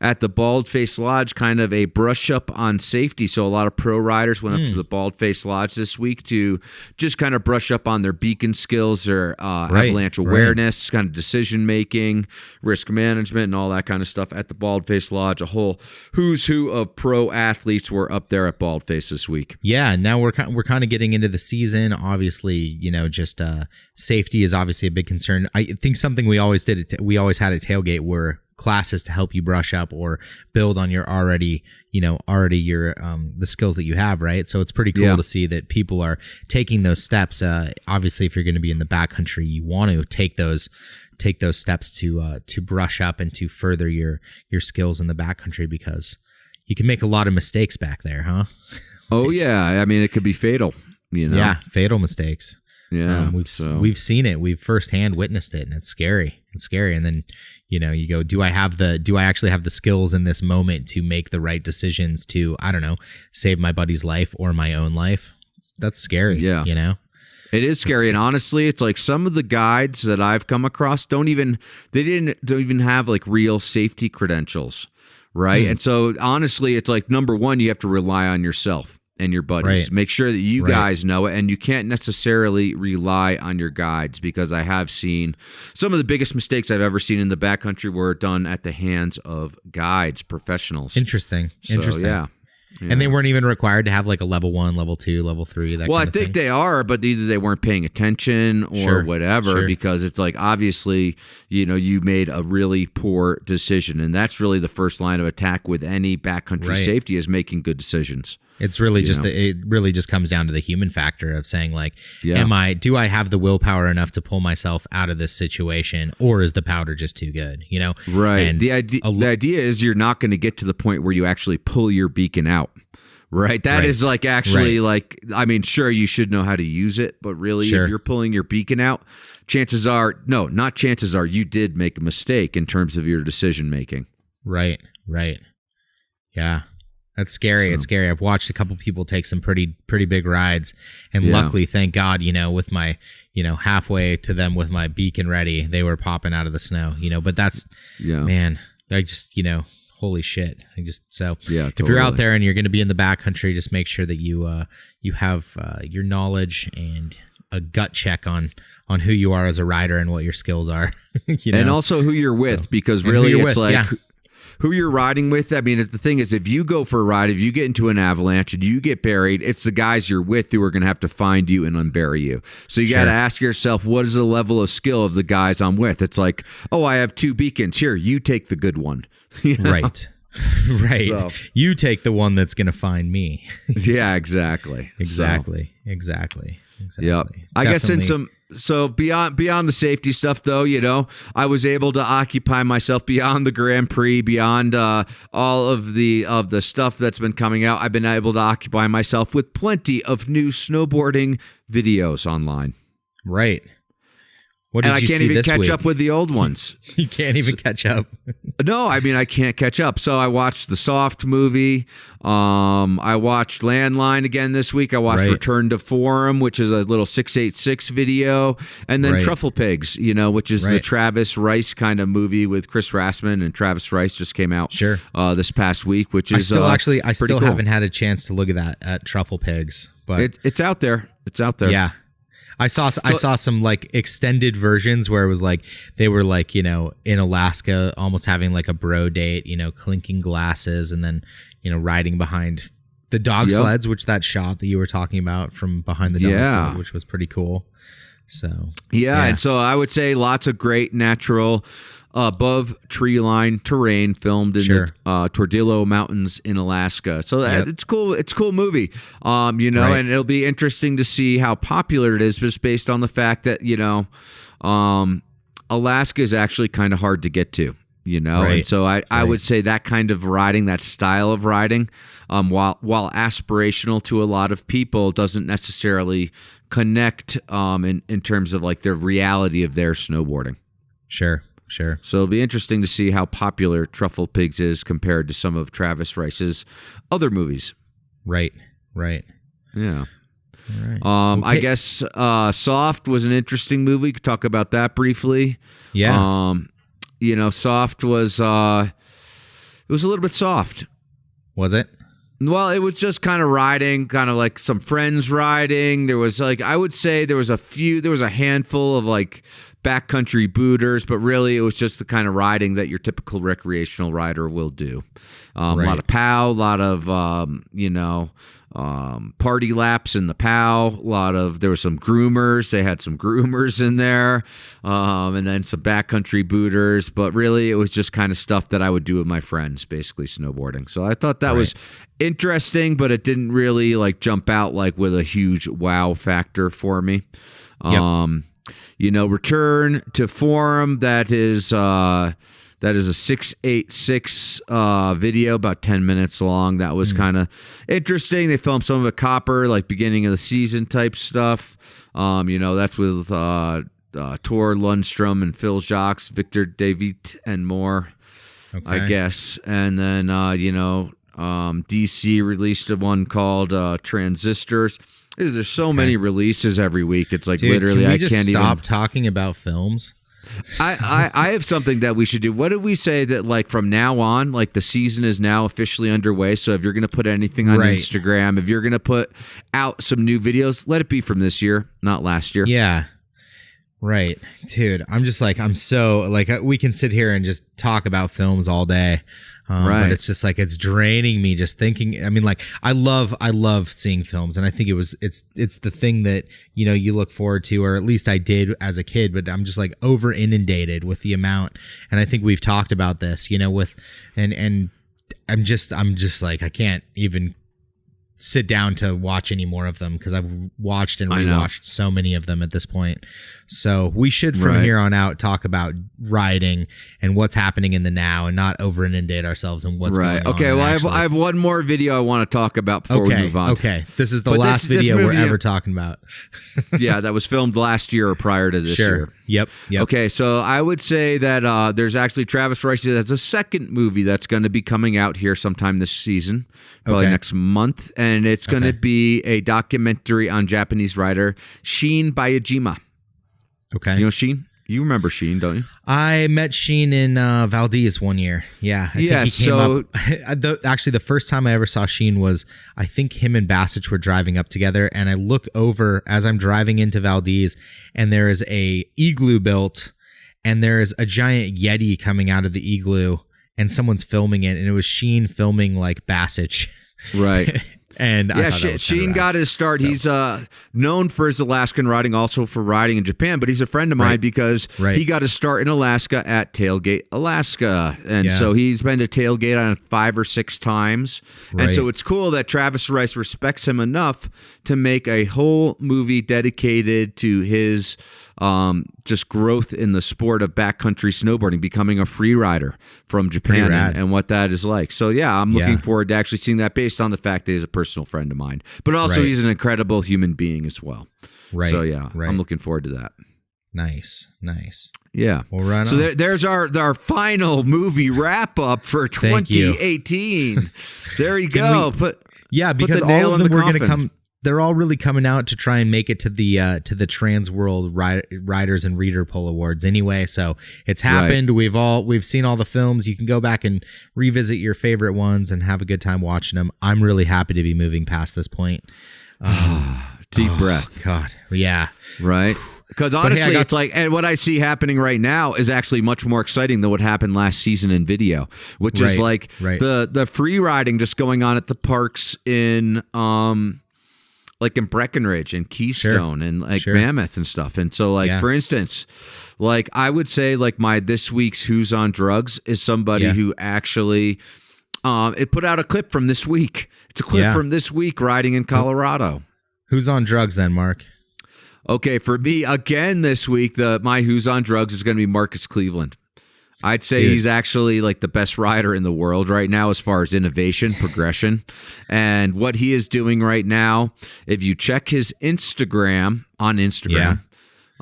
at the Baldface Lodge, kind of a brush up on safety. So a lot of pro riders went up to the Baldface Lodge this week to just kind of brush up on their beacon skills, their avalanche awareness, kind of decision making, risk management, and all that kind of stuff at the Baldface Lodge. A whole who's who of pro athletes were up there at Baldface this week. Yeah, now we're kind of getting into the season. Obviously, safety is obviously a big concern. I think something we always had at tailgate were classes to help you brush up or build on your the skills that you have, right? So it's pretty cool to see that people are taking those steps. Obviously, if you're going to be in the backcountry, you want to take those steps to brush up and to further your skills in the backcountry, because you can make a lot of mistakes back there, huh? Oh yeah, I mean it could be fatal. Yeah, fatal mistakes. Yeah, we've seen it. We've firsthand witnessed it, and it's scary. And then you go, do I actually have the skills in this moment to make the right decisions to, I don't know, save my buddy's life or my own life? That's scary. Yeah, it is scary. And honestly, it's like some of the guides that I've come across don't even have like real safety credentials, right? And so honestly, it's like, number one, you have to rely on yourself and your buddies. Right. Make sure that you guys know it, and you can't necessarily rely on your guides, because I have seen some of the biggest mistakes I've ever seen in the backcountry were done at the hands of guides, professionals. Interesting. Yeah. And they weren't even required to have like a level 1, level 2, level 3. Well, I think they are, but either they weren't paying attention or whatever, because it's like, obviously, you made a really poor decision. And that's really the first line of attack with any backcountry safety, is making good decisions. It's really it really just comes down to the human factor of saying, like, do I have the willpower enough to pull myself out of this situation, or is the powder just too good? Right. And the idea is you're not going to get to the point where you actually pull your beacon out. Right. That is like actually like, I mean, sure, you should know how to use it, but really, if you're pulling your beacon out, you did make a mistake in terms of your decision making. Right. Yeah. That's scary. It's scary. I've watched a couple people take some pretty big rides, and luckily, thank God, with my, halfway to them with my beacon ready, they were popping out of the snow, but that's, man, I just, holy shit. Yeah, if you're out there and you're going to be in the backcountry, just make sure that you have your knowledge and a gut check on who you are as a rider and what your skills are. And also who you're with, because really it's like who you're riding with. I mean, the thing is, if you go for a ride, if you get into an avalanche and you get buried, it's the guys you're with who are going to have to find you and unbury you. So you got to ask yourself, what is the level of skill of the guys I'm with? It's like, oh, I have 2 beacons. Here, you take the good one. You know? Right. Right. So, you take the one that's going to find me. Yeah, exactly. Exactly. Yep. I guess beyond the safety stuff, though, you know, I was able to occupy myself beyond the Grand Prix, beyond all of the stuff that's been coming out. I've been able to occupy myself with plenty of new snowboarding videos online. Right. What did and you I can't see even this catch week? up with the old ones. You can't even catch up. No, I mean, I can't catch up. So I watched the Soft movie. I watched Landline again this week. I watched Return to Forum, which is a little 686 video. And then Truffle Pigs, you know, which is the Travis Rice kind of movie with Chris Rassman, and Travis Rice just came out this past week, which is I still cool. haven't had a chance to look at that at Truffle Pigs, but it's out there. It's out there. Yeah. I saw some like extended versions where it was like they were like, you know, in Alaska almost having like a bro date, you know, clinking glasses and then, you know, riding behind the dog sleds, which that shot that you were talking about from behind the dog sled, which was pretty cool. So and so I would say lots of great natural above tree line terrain filmed in the Tordillo Mountains in Alaska. So it's cool. It's a cool movie. You know, and it'll be interesting to see how popular it is just based on the fact that, you know, Alaska is actually kind of hard to get to, you know? And so I would say that kind of riding, that style of riding, while aspirational to a lot of people, doesn't necessarily connect in terms of like the reality of their snowboarding. Sure. So it'll be interesting to see how popular Truffle Pigs is compared to some of Travis Rice's other movies. Right. Yeah. Right. I guess Soft was an interesting movie. Could talk about that briefly. Yeah. You know, Soft was it was a little bit soft. Was it? Well, it was just kind of riding, kind of like some friends riding. There was like, I would say there was a handful of like backcountry booters, but really it was just the kind of riding that your typical recreational rider will do. A lot of POW, a lot of, party laps in the POW, there were some groomers. They had some groomers in there, and then some backcountry booters, but really it was just kind of stuff that I would do with my friends, basically snowboarding. So I thought that was interesting, but it didn't really like jump out like with a huge wow factor for me. You know, Return to Forum, that is a 686 video, about 10 minutes long. That was kind of interesting. They filmed some of it copper, like beginning of the season type stuff. You know, that's with Tor Lundstrom and Phil Jacques, Victor David, and more, I guess. And then, DC released one called Transistors. There's so many releases every week. It's like, dude, literally, I can't stop talking about films. I have something that we should do. What did we say that like from now on, like the season is now officially underway? So if you're going to put anything on Instagram, if you're going to put out some new videos, let it be from this year, not last year. Yeah. Right. Dude, I'm so like, we can sit here and just talk about films all day. But it's just like, it's draining me just thinking. I mean, like, I love seeing films, and I think it's the thing that, you know, you look forward to, or at least I did as a kid, but I'm just like over inundated with the amount. And I think we've talked about this, you know, and I'm just like, I can't even sit down to watch any more of them because I've watched and rewatched so many of them at this point. So we should from here on out talk about riding and what's happening in the now, and not over inundate ourselves in what's going on. Okay, well, I have one more video I want to talk about before we move on. Okay, this is the last video we're ever talking about. Yeah, that was filmed last year or prior to this year. Yep. Okay, so I would say that there's actually Travis Rice has a second movie that's going to be coming out here sometime this season, probably next month, and it's going to be a documentary on Japanese writer Shin Bayajima. Okay. You know Shin? You remember Sheen, don't you? I met Sheen in Valdez one year. Yeah. I think he came up. Actually, the first time I ever saw Sheen was, I think him and Bassich were driving up together, and I look over as I'm driving into Valdez, and there is a igloo built, and there is a giant Yeti coming out of the igloo, and someone's filming it, and it was Sheen filming like Bassich. Right. And yeah, Sheen got his start. So. He's known for his Alaskan riding, also for riding in Japan, but he's a friend of mine because he got his start in Alaska at Tailgate, Alaska. And so he's been to Tailgate on 5 or 6 times. And so it's cool that Travis Rice respects him enough to make a whole movie dedicated to his just growth in the sport of backcountry snowboarding, becoming a free rider from Japan and what that is like. So yeah, I'm looking forward to actually seeing that, based on the fact that he's a personal friend of mine, but also he's an incredible human being as well. Right. So yeah, I'm looking forward to that. Nice. Yeah. Well, right so on. There's our final movie wrap up for 2018. There you go. Because all of them were going to come. They're all really coming out to try and make it to the Trans World Riders and Reader Poll Awards anyway. So it's happened. We've seen all the films. You can go back and revisit your favorite ones and have a good time watching them. I'm really happy to be moving past this point. Deep breath. God. Yeah. Right. Because honestly, it's like, and what I see happening right now is actually much more exciting than what happened last season in video, which is like the free riding just going on at the parks in like in Breckenridge and Keystone and like Mammoth and stuff. And so like, for instance, like I would say like my this week's Who's on Drugs is somebody who actually it put out a clip from this week. It's a clip from this week riding in Colorado. Who's on drugs then, Mark? Okay, for me again this week, my Who's on Drugs is going to be Marcus Cleveland. I'd say he's actually like the best rider in the world right now as far as innovation, progression, and what he is doing right now. If you check his Instagram,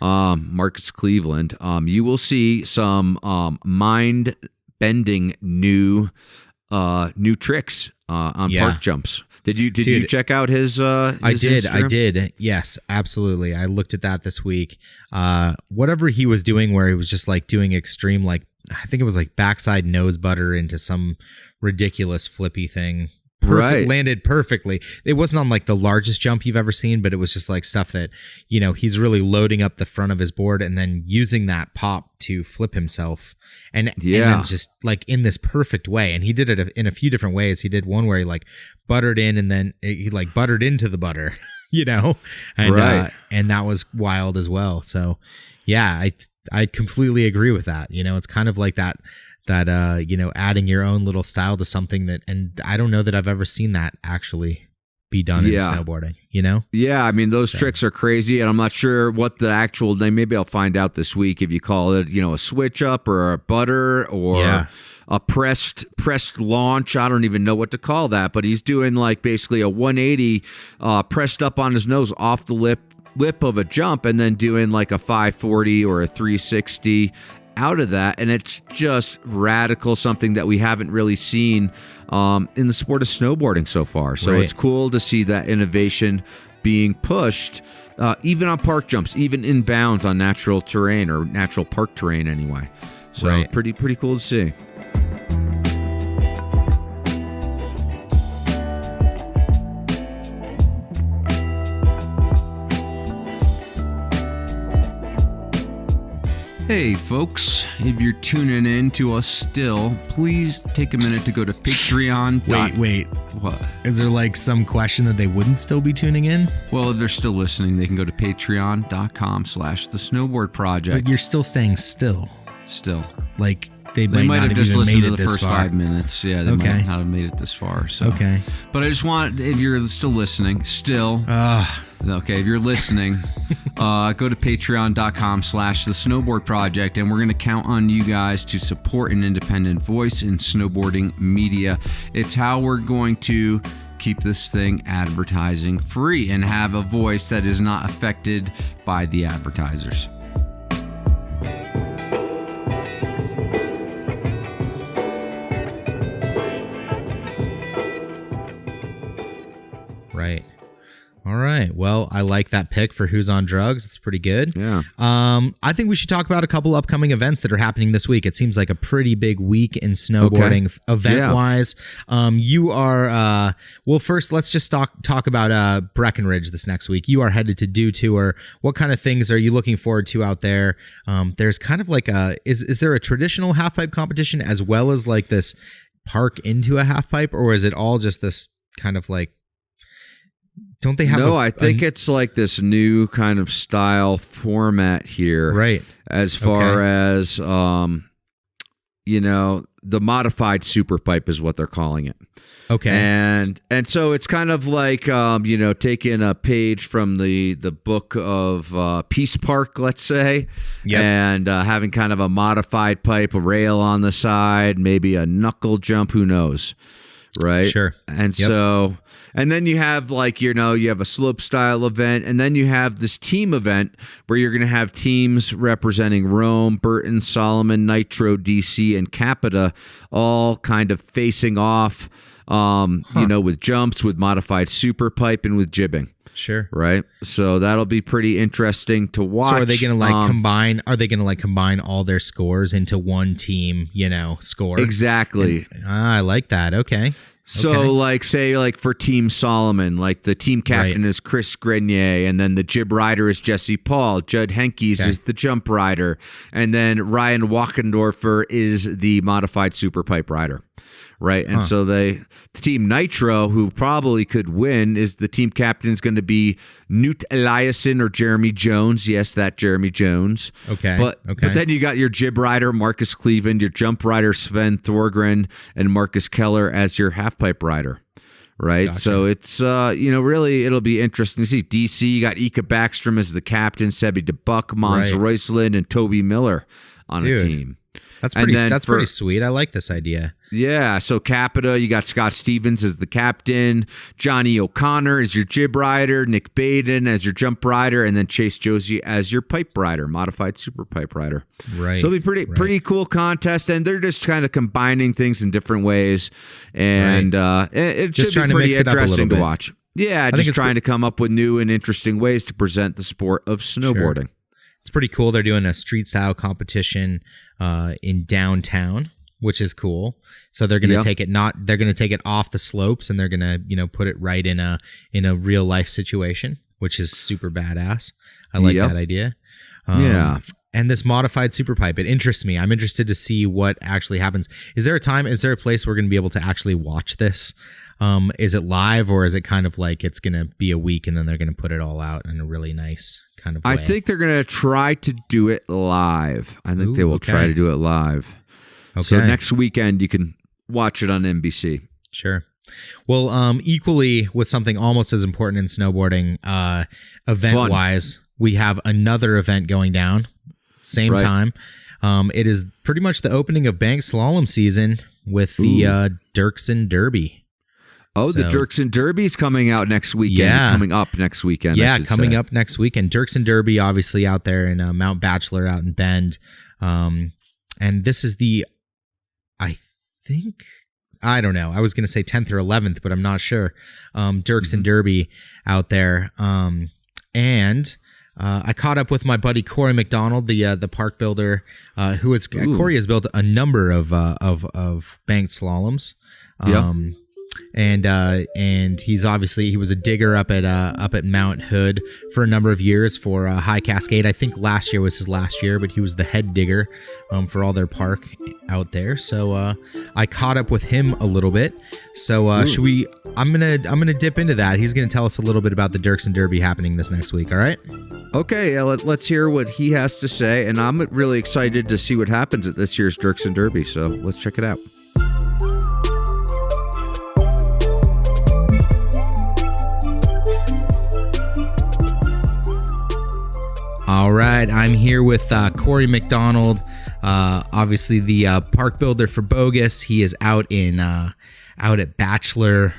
Marcus Cleveland, you will see some mind-bending new tricks on park jumps. Did you check out his Instagram? I did. Yes, absolutely. I looked at that this week. Whatever he was doing, where he was just like doing extreme, like I think it was like backside nose butter into some ridiculous flippy thing. Landed perfectly. It wasn't on like the largest jump you've ever seen, but it was just like stuff that, you know, he's really loading up the front of his board and then using that pop to flip himself. And then it's just like in this perfect way. And he did it in a few different ways. He did one where he like buttered in and then he like buttered into the butter, you know, and and that was wild as well. So yeah, I completely agree with that. You know, it's kind of like that you know, adding your own little style to something that, and I don't know that I've ever seen that actually be done in snowboarding, you know? Yeah, I mean, those tricks are crazy, and I'm not sure what the actual name, maybe I'll find out this week if you call it, you know, a switch up or a butter or a pressed launch. I don't even know what to call that, but he's doing like basically a 180 pressed up on his nose off the lip of a jump, and then doing like a 540 or a 360 out of that, and it's just radical, something that we haven't really seen in the sport of snowboarding so far. So it's cool to see that innovation being pushed, even on park jumps, even in bounds on natural terrain or natural park terrain anyway. So pretty cool to see. Hey folks, if you're tuning in to us still, please take a minute to go to Patreon. Wait. What? Is there like some question that they wouldn't still be tuning in? Well, if they're still listening, they can go to patreon.com/thesnowboard project. But you're still staying still. Still. Like they might have just listened to the first far. 5 minutes. Yeah, they might not have made it this far. So. Okay. But I just want, if you're still listening, okay, if you're listening, go to patreon.com/thesnowboard project, and we're going to count on you guys to support an independent voice in snowboarding media. It's how we're going to keep this thing advertising free and have a voice that is not affected by the advertisers. All right. Well, I like that pick for Who's on Drugs. It's pretty good. Yeah. I think we should talk about a couple upcoming events that are happening this week. It seems like a pretty big week in snowboarding event-wise. You are, well, first, let's just talk about Breckenridge this next week. You are headed to Do Tour. What kind of things are you looking forward to out there? There's kind of like is there a traditional half-pipe competition as well as like this park into a half-pipe, or is it all just this kind of like, don't they have? No, I think it's like this new kind of style format here, right? As far as you know, the modified super pipe is what they're calling it. Okay, and so it's kind of like you know, taking a page from the book of Peace Park, let's say, and having kind of a modified pipe, a rail on the side, maybe a knuckle jump, who knows, right? Sure, and so. And then you have like, you know, you have a slope style event, and then you have this team event where you're going to have teams representing Rome, Burton, Solomon, Nitro, DC, and Capita all kind of facing off, you know, with jumps, with modified super pipe, and with jibbing. Sure. Right. So that'll be pretty interesting to watch. So are they going to like combine? Are they going to like combine all their scores into one team? You know, score exactly. I like that. Okay. So, like, say, like, for Team Solomon, like, the team captain is Chris Grenier, and then the jib rider is Jesse Paul. Judd Henkes is the jump rider, and then Ryan Wachendorfer is the modified super pipe rider, right? And so the Team Nitro, who probably could win, is the team captain is going to be Newt Eliason or Jeremy Jones. Yes, that Jeremy Jones. Okay. But then you got your jib rider, Marcus Cleveland, your jump rider, Sven Thorgren, and Marcus Keller as your half pipe rider. Right. Gotcha. So it's, you know, really, it'll be interesting to see. DC, you got Ika Backstrom as the captain, Sebi DeBuck, Mons Royceland, and Toby Miller on a team. That's pretty sweet. I like this idea. Yeah, so Capita, you got Scott Stevens as the captain, Johnny O'Connor as your jib rider, Nick Baden as your jump rider, and then Chase Josie as your pipe rider, modified super pipe rider. Right. So it'll be pretty cool contest, and they're just kind of combining things in different ways, and it just should be pretty interesting to watch. Yeah, just trying to come up with new and interesting ways to present the sport of snowboarding. Sure. It's pretty cool. They're doing a street style competition in downtown, which is cool. So they're going to take it they're going to take it off the slopes, and they're going to, you know, put it right in a real life situation, which is super badass. I like that idea. And this modified super pipe, it interests me. I'm interested to see what actually happens. Is there a place we're going to be able to actually watch this? Is it live, or is it kind of like it's going to be a week and then they're going to put it all out in a really nice kind of way? I think they're going to try to do it live. I think they will try to do it live. Okay. So next weekend you can watch it on NBC. Sure. Well, equally with something almost as important in snowboarding, event-wise, we have another event going down, same time. It is pretty much the opening of bank slalom season with the Dirksen Derby. Oh, the Dirksen Derby is coming out next weekend. Coming up next weekend. Yeah, coming up next weekend. Dirksen Derby, obviously out there in Mount Bachelor out in Bend. And this is I don't know. I was going to say 10th or 11th, but I'm not sure. Dirksen Derby out there. And I caught up with my buddy Corey McDonald, the park builder, Corey has built a number of banked slaloms. And he was a digger up at Mount Hood for a number of years for High Cascade. I think last year was his last year, but he was the head digger for all their park out there. So I caught up with him a little bit. So I'm gonna dip into that. He's gonna tell us a little bit about the Dirksen Derby happening this next week. All right. Okay, let's hear what he has to say, and I'm really excited to see what happens at this year's Dirksen Derby. So let's check it out. All right, I'm here with Corey McDonald, obviously the park builder for Bogus. He is out at Bachelor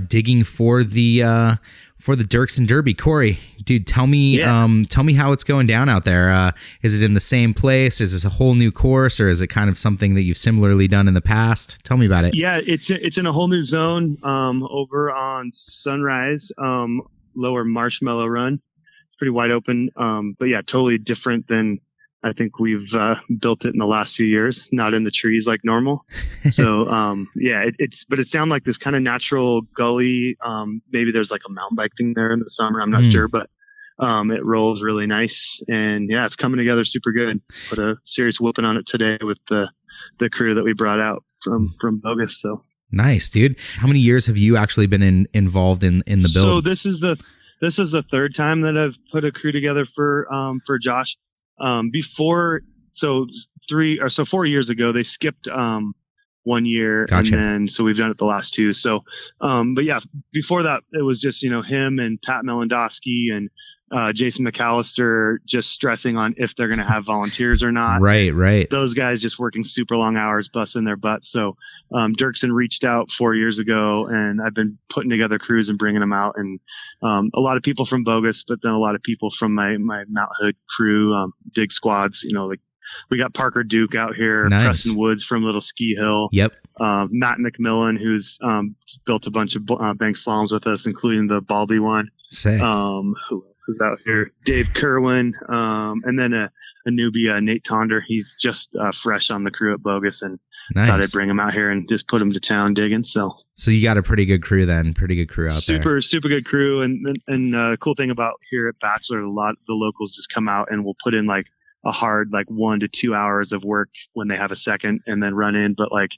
digging for the Dirksen Derby. Corey, dude, tell me how it's going down out there. Is it in the same place? Is this a whole new course, or is it kind of something that you've similarly done in the past? Tell me about it. Yeah, it's in a whole new zone over on Sunrise. lower Marshmallow Run. It's pretty wide open. But yeah, totally different than I think we've built it in the last few years, not in the trees like normal. So yeah, it's down like this kind of natural gully. Maybe there's like a mountain bike thing there in the summer. I'm not sure, but it rolls really nice. And yeah, it's coming together super good. Put a serious whooping on it today with the crew that we brought out from Bogus. So nice, dude. How many years have you actually been involved in the build? So this is the third time that I've put a crew together for Josh. Before, so 4 years ago, they skipped 1 year. Gotcha. And then, so we've done it the last two. So, but yeah, before that, it was just, him and Pat Melendowski and Jason McAllister just stressing on if they're going to have volunteers or not. Right. Those guys just working super long hours, busting their butts. So Dirksen reached out 4 years ago, and I've been putting together crews and bringing them out. And a lot of people from Bogus, but then a lot of people from my Mount Hood crew, dig squads, like we got Parker Duke out here, nice. Preston Woods from Little Ski Hill. Yep. Matt McMillan, who's built a bunch of bank slaloms with us, including the Baldy one. Sick. Who else is out here? Dave Kerwin, and then a newbie, Nate Tonder. He's just fresh on the crew at Bogus, and nice. thought I'd bring him out here and just put him to town digging. So you got a pretty good crew then, pretty good crew out there. Super good crew, and cool thing about here at Bachelor, a lot of the locals just come out and we'll put in like a hard 1 to 2 hours of work when they have a second and then run in. But like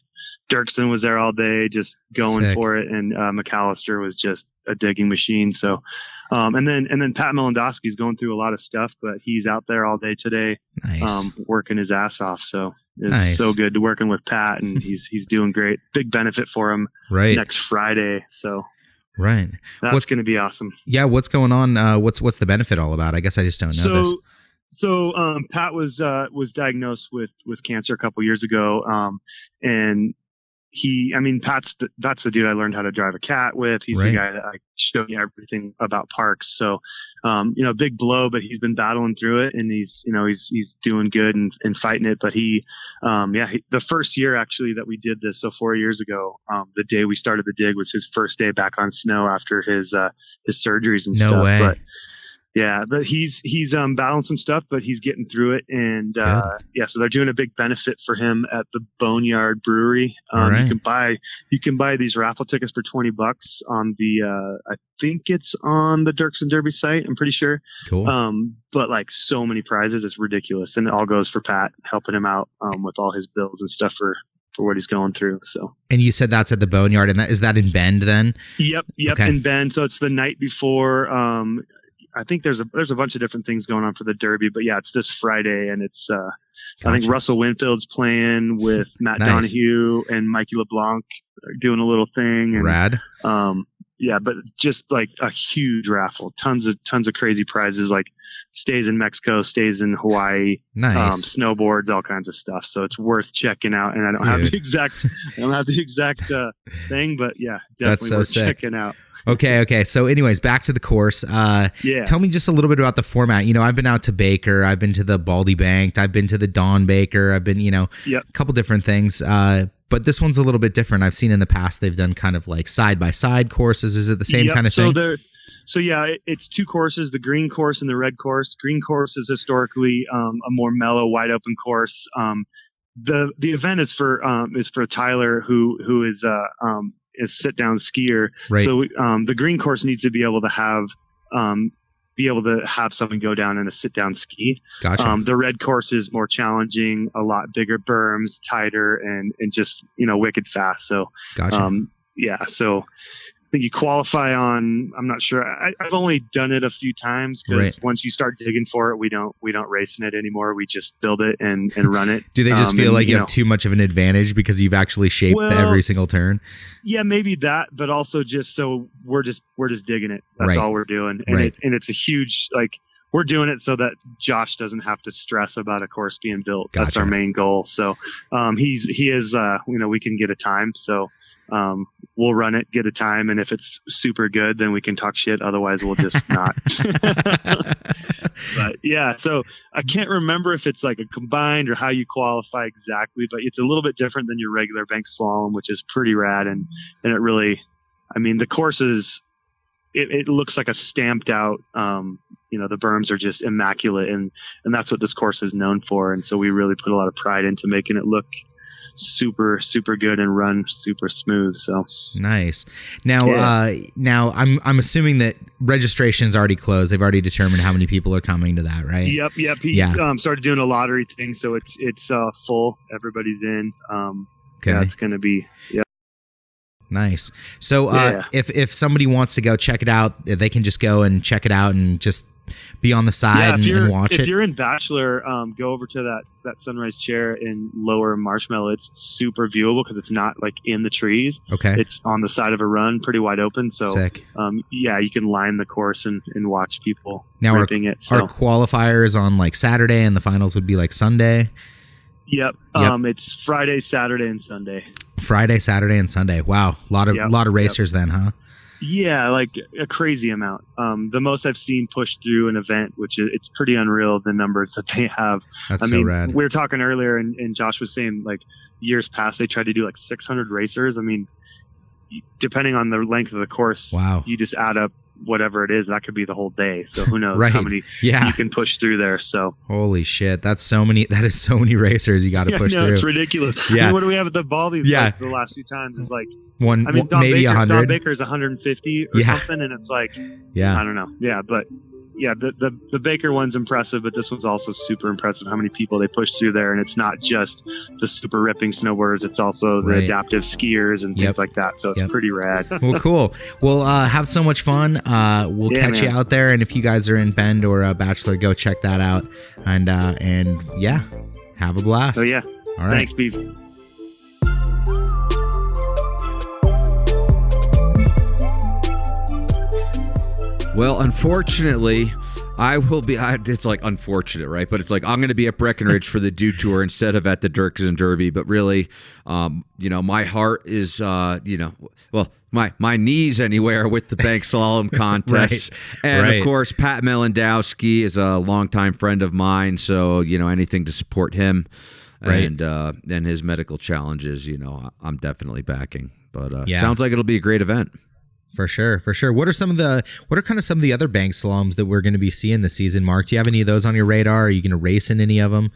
Dirksen was there all day just going Sick. for it, and McAllister was just a digging machine. So and then Pat Melendowski's going through a lot of stuff, but he's out there all day today. Nice. Working his ass off. So it's nice. so good to working with Pat, and he's doing great. Big benefit for him next Friday. So right, that's going to be awesome. Yeah, what's going on? What's the benefit all about? I guess I just don't know this. So Pat was diagnosed with cancer a couple years ago, and that's the dude I learned how to drive a cat with. He's right. the guy that I showed you everything about parks. So, big blow, but he's been battling through it, and he's doing good and fighting it. But the first year actually that we did this, so 4 years ago, the day we started the dig was his first day back on snow after his surgeries and stuff. No way. But yeah, but he's battling some stuff, but he's getting through it. And so they're doing a big benefit for him at the Boneyard Brewery. Right. You can buy these raffle tickets for $20 on the I think it's on the Dirksen Derby site, I'm pretty sure. Cool. But like so many prizes, it's ridiculous, and it all goes for Pat, helping him out with all his bills and stuff for what he's going through. So, and you said that's at the Boneyard, and is that in Bend then? Yep, okay. In Bend. So it's the night before. I think there's a bunch of different things going on for the Derby, but yeah, it's this Friday, and it's Gotcha. I think Russell Winfield's playing with Matt nice. Donahue and Mikey LeBlanc doing a little thing. And, rad. Yeah, but just like a huge raffle, tons of crazy prizes, like stays in Mexico, stays in Hawaii, nice. Snowboards, all kinds of stuff. So it's worth checking out. And I don't have the exact thing, but yeah, definitely worth checking out. Okay. So anyways, back to the course. Tell me just a little bit about the format. I've been out to Baker, I've been to the Baldy Banked, I've been to the Dawn Baker, I've been, a couple different things. But this one's a little bit different. I've seen in the past they've done kind of like side-by-side courses. Is it the same kind of thing? So it's two courses, the green course and the red course. Green course is historically a more mellow, wide open course. The event is for Tyler, who is sit down skier. Right. So the green course needs to be able to have something go down in a sit down ski. Gotcha. The red course is more challenging, a lot bigger berms, tighter, and just wicked fast. So gotcha. So I think you qualify on. I'm not sure. I've only done it a few times because once you start digging for it, we don't race in it anymore. We just build it and run it. Do they just feel like you have too much of an advantage because you've actually shaped every single turn? Yeah, maybe that, but also just so we're just digging it. That's all we're doing, and it's a huge we're doing it so that Josh doesn't have to stress about a course being built. Gotcha. That's our main goal. So he is we can get a time. So we'll run it, get a time, and if it's super good, then we can talk shit. Otherwise, we'll just not. But yeah, so I can't remember if it's like a combined or how you qualify exactly, but it's a little bit different than your regular bank slalom, which is pretty rad, and it really, the course is it looks like a stamped out, the berms are just immaculate, and that's what this course is known for. And so we really put a lot of pride into making it look super, super good and run super smooth. So nice. Now, now I'm assuming that registration's already closed. They've already determined how many people are coming to that, right? Yep. He started doing a lottery thing, so it's full. Everybody's in. Okay. Yeah, it's gonna be. Yeah. Nice. So if somebody wants to go check it out, they can just go and check it out and just be on the side and watch it. If you're in Bachelor, go over to that sunrise chair in Lower Marshmallow. It's super viewable because it's not like in the trees. Okay. It's on the side of a run, pretty wide open. So sick. You can line the course and watch people now ripping it. So. Our qualifiers on like Saturday and the finals would be like Sunday. Yep. It's Friday, Saturday, and Sunday. Friday, Saturday, and Sunday. Wow. A lot of racers then, huh? Yeah, like a crazy amount. The most I've seen pushed through an event, which it's pretty unreal, the numbers that they have. That's so rad. We were talking earlier, and Josh was saying, like, years past, they tried to do like 600 racers. I mean, depending on the length of the course, you just add up whatever it is. That could be the whole day. So who knows how many you can push through there. So holy shit, that is so many racers you got to push through. It's ridiculous. Yeah. I mean, what do we have at the Baldies? Yeah. Like, the last few times is like maybe 100. Don Baker's 150 or something, and it's like I don't know. Yeah, but the Baker one's impressive, but this one's also super impressive. How many people they push through there, and it's not just the super ripping snowboarders; it's also the adaptive skiers and things like that. So it's pretty rad. Well, cool. We'll have so much fun. We'll catch you out there, and if you guys are in Bend or Bachelor, go check that out, and have a blast. Oh yeah. All right. Thanks, Beef. Well, unfortunately, I will be. It's like unfortunate, right? But it's like I'm going to be at Breckenridge for the Dew Tour instead of at the Dirks and Derby. But really, my heart is, my knees anywhere with the bank slalom contest, and of course, Pat Melendowski is a longtime friend of mine. So anything to support him, and his medical challenges, I'm definitely backing. But sounds like it'll be a great event. For sure. What are some of the other bank slaloms that we're going to be seeing this season, Mark? Do you have any of those on your radar? Are you going to race in any of them?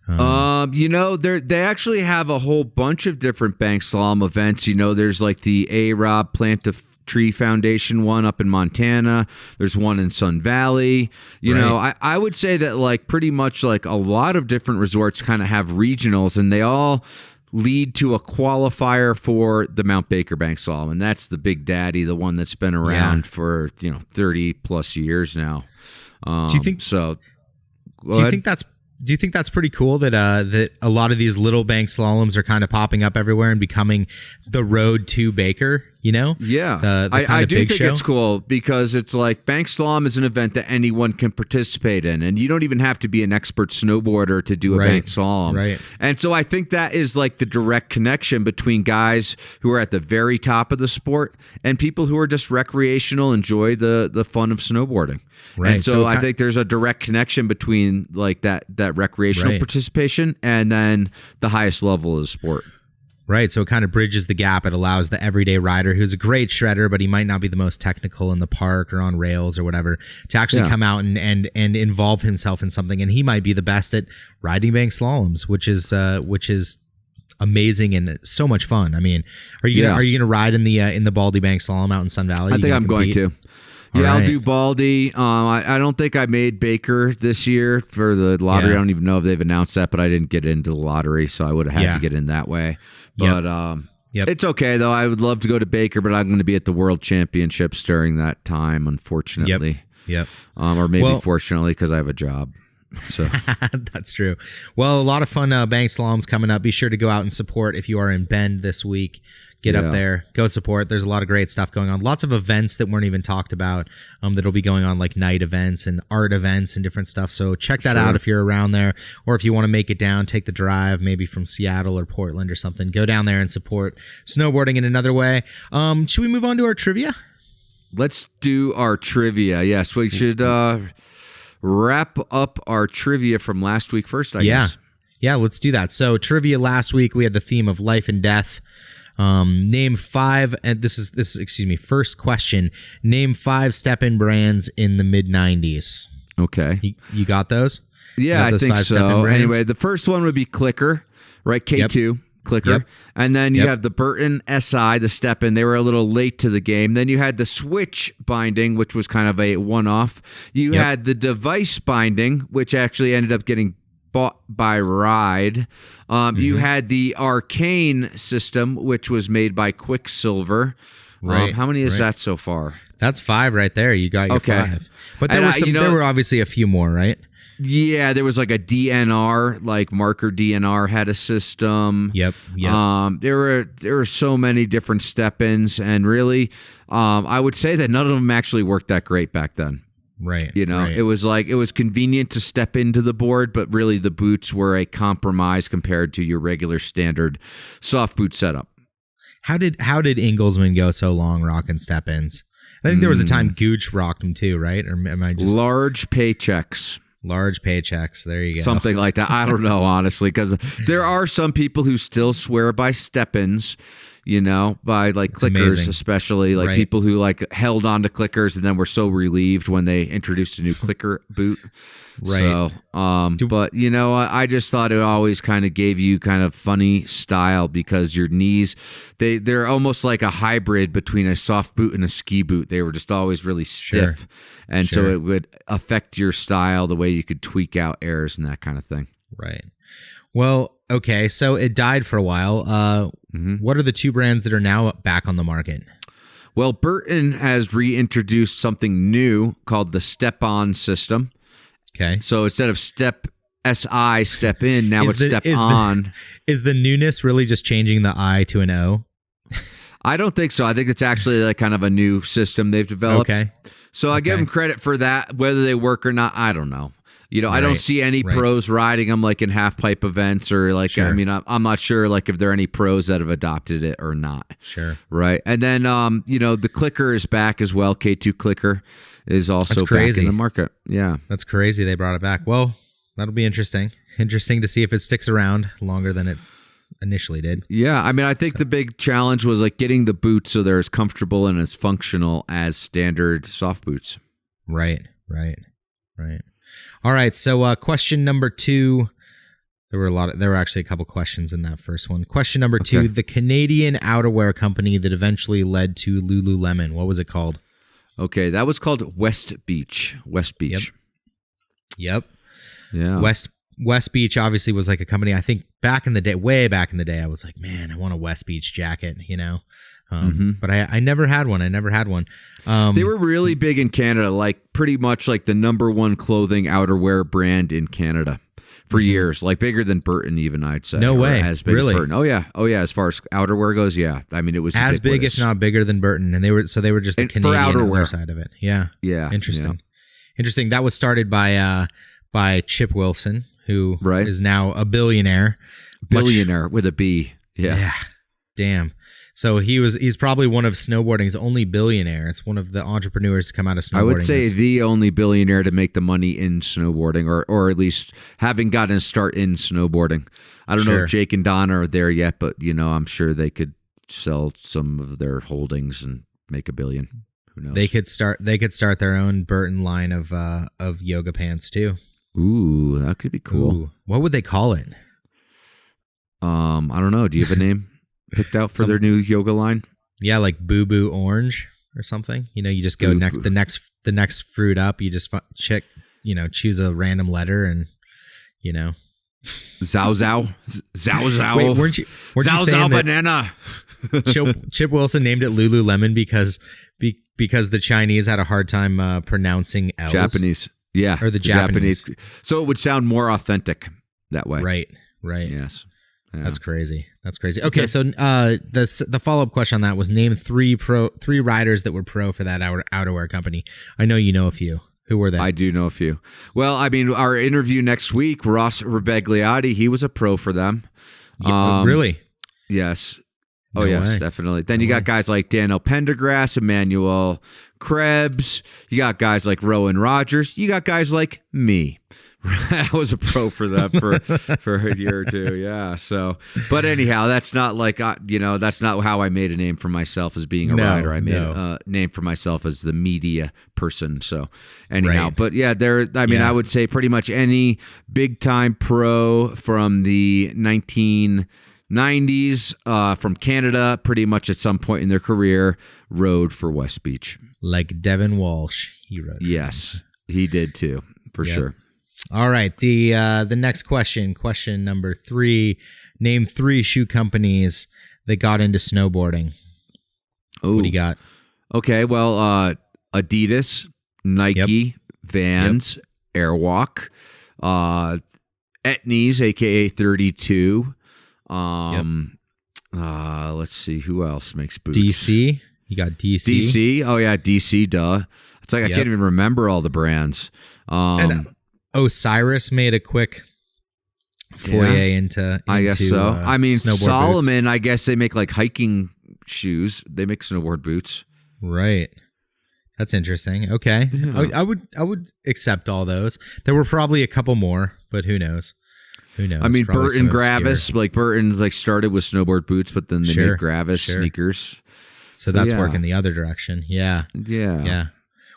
They actually have a whole bunch of different bank slalom events. There's like the A-Rob Plant a Tree Foundation one up in Montana. There's one in Sun Valley. I would say that like pretty much like a lot of different resorts kind of have regionals, and they all lead to a qualifier for the Mount Baker Bank Slalom, and that's the big daddy, the one that's been around for 30 plus years now. Do you think so? Do you think that's pretty cool that that a lot of these little bank slaloms are kind of popping up everywhere and becoming the road to Baker? Yeah, I do think it's cool because it's like bank slalom is an event that anyone can participate in, and you don't even have to be an expert snowboarder to do a bank slalom. Right. And so I think that is like the direct connection between guys who are at the very top of the sport and people who are just recreational, enjoy the fun of snowboarding. Right. And so I think there's a direct connection between like that recreational participation and then the highest level of the sport. Right, so it kind of bridges the gap. It allows the everyday rider who's a great shredder, but he might not be the most technical in the park or on rails or whatever, to actually come out and involve himself in something. And he might be the best at riding bank slaloms, which is amazing and so much fun. I mean, are you gonna ride in the Baldy Bank Slalom out in Sun Valley? I think I'm going to. All right. I'll do Baldy. I don't think I made Baker this year for the lottery. I don't even know if they've announced that, but I didn't get into the lottery, so I would have had to get in that way. But it's okay, though. I would love to go to Baker, but I'm going to be at the World Championships during that time, unfortunately. Yep. Or maybe fortunately, because I have a job. So that's true. Well, a lot of fun bank slaloms coming up. Be sure to go out and support if you are in Bend this week. Get up there, go support. There's a lot of great stuff going on. Lots of events that weren't even talked about that'll be going on, like night events and art events and different stuff. So check that out if you're around there, or if you want to make it down, take the drive, maybe from Seattle or Portland or something. Go down there and support snowboarding in another way. Should we move on to our trivia? Let's do our trivia. Yes, we should wrap up our trivia from last week first, I guess. Yeah, let's do that. So trivia last week, we had the theme of life and death. Name 5, and this is excuse me, first question. Name 5 step-in brands in the mid-90s. Okay. You got those? Yeah, I think so. Anyway, the first one would be Clicker, right? K2. Yep. Clicker. Yep. And then you have the Burton SI, the step-in. They were a little late to the game. Then you had the Switch binding, which was kind of a one-off. You had the Device binding, which actually ended up getting bought by Ride. You had the Arcane system, which was made by Quicksilver. Right. How many is that so far? That's 5 right there. You got your 5. But there there were obviously a few more, right? Yeah, there was like a DNR, like Marker DNR had a system. Yep. There were so many different step-ins, and really, I would say that none of them actually worked that great back then. Right. It was convenient to step into the board, but really the boots were a compromise compared to your regular standard soft boot setup. How did Inglesman go so long rocking step-ins? I think there was a time Gooch rocked them too, right? Or am I just large paychecks? Large paychecks. There you go. Something like that. I don't know, honestly, because there are some people who still swear by step-ins, by like It's clickers, amazing. especially like people who like held on to clickers and then were so relieved when they introduced a new clicker boot. Right. So, but I just thought it always kind of gave you kind of funny style because your knees, they're almost like a hybrid between a soft boot and a ski boot. They were just always really stiff. Sure. And so it would affect your style, the way you could tweak out airs and that kind of thing. Right. Well, okay. So it died for a while. What are the 2 brands that are now back on the market? Well, Burton has reintroduced something new called the Step-On system. Okay. So instead of Step SI, Step In, now it's Step On. Is the newness really just changing the I to an O? I don't think so. I think it's actually like kind of a new system they've developed. Okay. So I give them credit for that. Whether they work or not, I don't know. I don't see any pros riding them like in half pipe events or like, Sure. I mean, I'm not sure like if there are any pros that have adopted it or not. Sure. Right. And then, the clicker is back as well. K2 clicker is also back in the market. Yeah. That's crazy. They brought it back. Well, that'll be interesting. Interesting to see if it sticks around longer than it initially did. Yeah. I mean, I think the big challenge was like getting the boots so they're as comfortable and as functional as standard soft boots. Right. All right. So question number 2. There were actually a couple questions in that first one. Question number 2, the Canadian outerwear company that eventually led to Lululemon. What was it called? Okay, that was called West Beach. Yep. Yeah. West Beach obviously was like a company, I think way back in the day, I was like, man, I want a West Beach jacket, But I never had one. They were really big in Canada, like pretty much like the number 1 clothing outerwear brand in Canada for years, like bigger than Burton even, I'd say. No way. As big Really? as Burton. Oh yeah. As far as outerwear goes, yeah. I mean, it was as big, ubiquitous. if not bigger than Burton. And they were just the And for Canadian outerwear. other side of it. Yeah. Yeah. Interesting. That was started by Chip Wilson, who is now a billionaire. Billionaire with a B. Yeah. Damn. So he's probably one of snowboarding's only billionaires, one of the entrepreneurs to come out of snowboarding. I would say the only billionaire to make the money in snowboarding, or at least having gotten a start in snowboarding. I don't know if Jake and Don are there yet, but I'm sure they could sell some of their holdings and make $1 billion. Who knows? They could start their own Burton line of yoga pants too. Ooh, that could be cool. Ooh. What would they call it? I don't know. Do you have a name picked out for their new yoga line? Yeah, like Boo Boo Orange or something. You just go the next fruit up. You just choose a random letter and Zao Zao. Wait, weren't you Zao saying Zao that banana? Chip Wilson named it Lululemon because the Chinese had a hard time pronouncing L's. Japanese. Yeah. Or the Japanese. So it would sound more authentic that way. Right. Yes. Yeah. That's crazy. Okay, so the follow-up question on that was name three riders that were pro for that outerwear company. I know you know a few. Who were they? I do know a few. Well, I mean, our interview next week, Ross Rebegliati, he was a pro for them. Really? Yes. No yes, way. definitely. Then you got guys like Daniel Pendergrass, Emmanuel Krebs. You got guys like Rowan Rogers. You got guys like me, I was a pro for them for a year or two. Yeah. So, but anyhow, that's not like that's not how I made a name for myself as being a rider. I made a name for myself as the media person. So, anyhow, but yeah, I would say pretty much any big time pro from the 1990s from Canada, pretty much at some point in their career, rode for West Beach. Like Devin Walsh, he rode. Yes, he did too, for sure. All right, the next question number 3. Name 3 shoe companies that got into snowboarding. Ooh. What do you got? Okay, well, Adidas, Nike, Vans, Airwalk, Etnies, aka 32. Let's see who else makes boots. DC. You got DC. DC. Oh yeah, DC. Duh. It's like I can't even remember all the brands. And Osiris made a quick foray into I guess so. I mean, Solomon. Boots. I guess they make like hiking shoes. They make snowboard boots. Right. That's interesting. Okay. Yeah. I would accept all those. There were probably a couple more, but who knows? Who knows? I mean, Burton Gravis, like Burton, like started with snowboard boots, but then they made Gravis sneakers. So that's working the other direction. Yeah.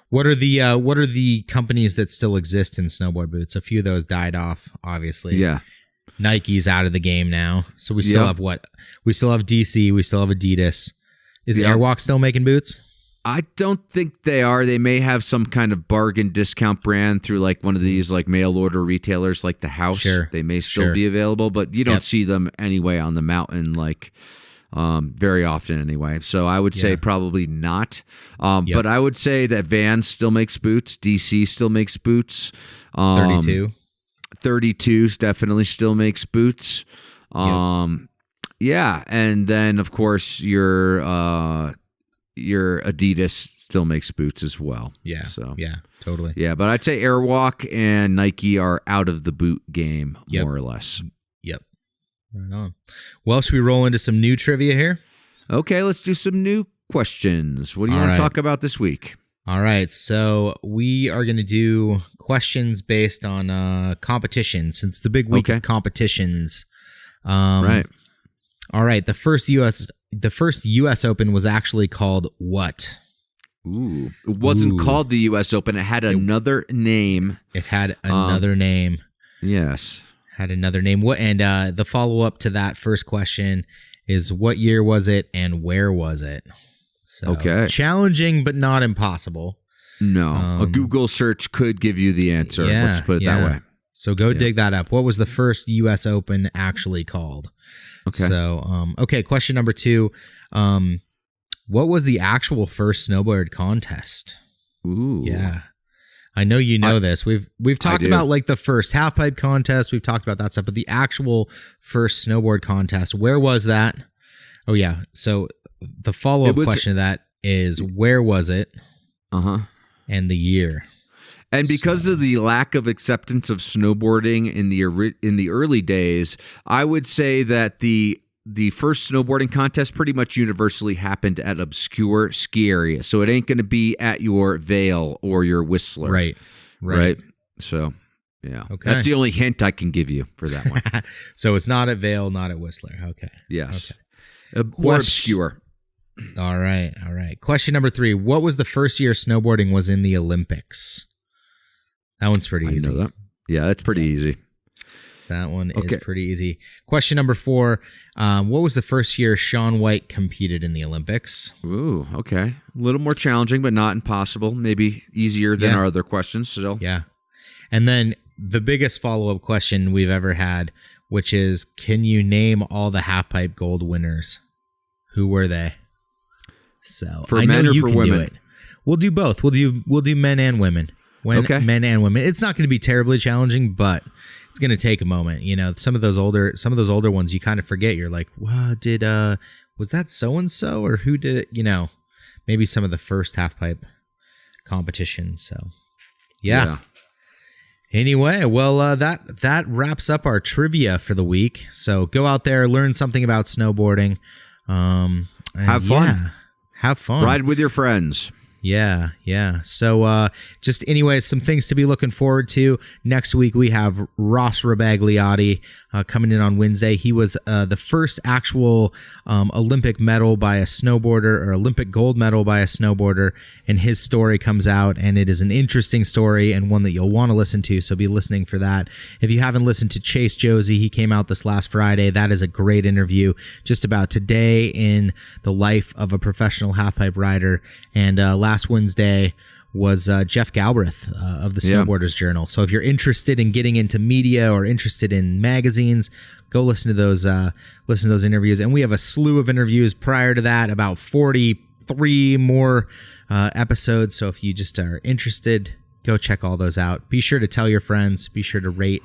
What are the companies that still exist in snowboard boots? A few of those died off, obviously. Yeah. Nike's out of the game now. So we still have what? We still have DC. We still have Adidas. Is Airwalk still making boots? I don't think they are. They may have some kind of bargain discount brand through like one of these like mail order retailers like the House. Sure. They may still be available, but you don't see them anyway on the mountain like very often anyway. So I would say probably not. But I would say that Vans still makes boots. DC still makes boots. 32 definitely still makes boots. Yeah. And then of course your Adidas still makes boots as well. Yeah. So yeah, totally. Yeah. But I'd say Airwalk and Nike are out of the boot game more or less. Yep. Right on. Well, should we roll into some new trivia here? Okay, let's do some new questions. What do you want to talk about this week? All right, so we are going to do questions based on competitions, since it's a big week of competitions. Right. All right, the first U.S. Open was actually called what? Ooh, it wasn't called the U.S. Open. It had another name. It had another name. Yes. Had another name. What? And the follow-up to that first question is, what year was it and where was it? So, challenging, but not impossible. No. A Google search could give you the answer. Let's put it that way. So go dig that up. What was the first U.S. Open actually called? Okay. So, question number 2. What was the actual first snowboard contest? Ooh. Yeah. I know you know this. We've talked about like the first half pipe contest. We've talked about that stuff, but the actual first snowboard contest, where was that? Oh yeah. So the follow-up question to that is, where was it? And the year. And because of the lack of acceptance of snowboarding in the early days, I would say that the first snowboarding contest pretty much universally happened at obscure ski areas. So it ain't going to be at your Vail or your Whistler. Right. So, yeah. Okay. That's the only hint I can give you for that one. So it's not at Vail, not at Whistler. Okay. Yes. Okay. More obscure. All right. Question number 3. What was the first year snowboarding was in the Olympics? That one's pretty easy. I know that. Yeah, that's pretty easy. That one is pretty easy. Question number 4. What was the first year Shaun White competed in the Olympics? Ooh, okay. A little more challenging, but not impossible. Maybe easier than our other questions. So. Yeah. And then the biggest follow-up question we've ever had, which is, can you name all the half-pipe gold winners? Who were they? So for men or for women? Do it. We'll do both. We'll do men and women. Men and women. It's not going to be terribly challenging, but it's going to take a moment. You know, some of those older ones you kind of forget. You're like, "Wow, was that so and so, or who did it?" You know, maybe some of the first half pipe competitions. So, yeah. Anyway, well, that wraps up our trivia for the week. So go out there, learn something about snowboarding. Have fun. Have fun. Ride with your friends. Yeah. So just anyways, some things to be looking forward to. Next week we have Ross Rabagliotti coming in on Wednesday. He was the first actual Olympic medal by a snowboarder, or Olympic gold medal by a snowboarder, and his story comes out, and it is an interesting story and one that you'll want to listen to, so be listening for that. If you haven't listened to Chase Josie, he came out this last Friday. That is a great interview just about today in the life of a professional halfpipe rider. And last Wednesday was Jeff Galbraith of the Snowboarders Journal. So if you're interested in getting into media or interested in magazines, go listen to those interviews. And we have a slew of interviews prior to that, about 43 more episodes. So if you just are interested, go check all those out. Be sure to tell your friends. Be sure to rate.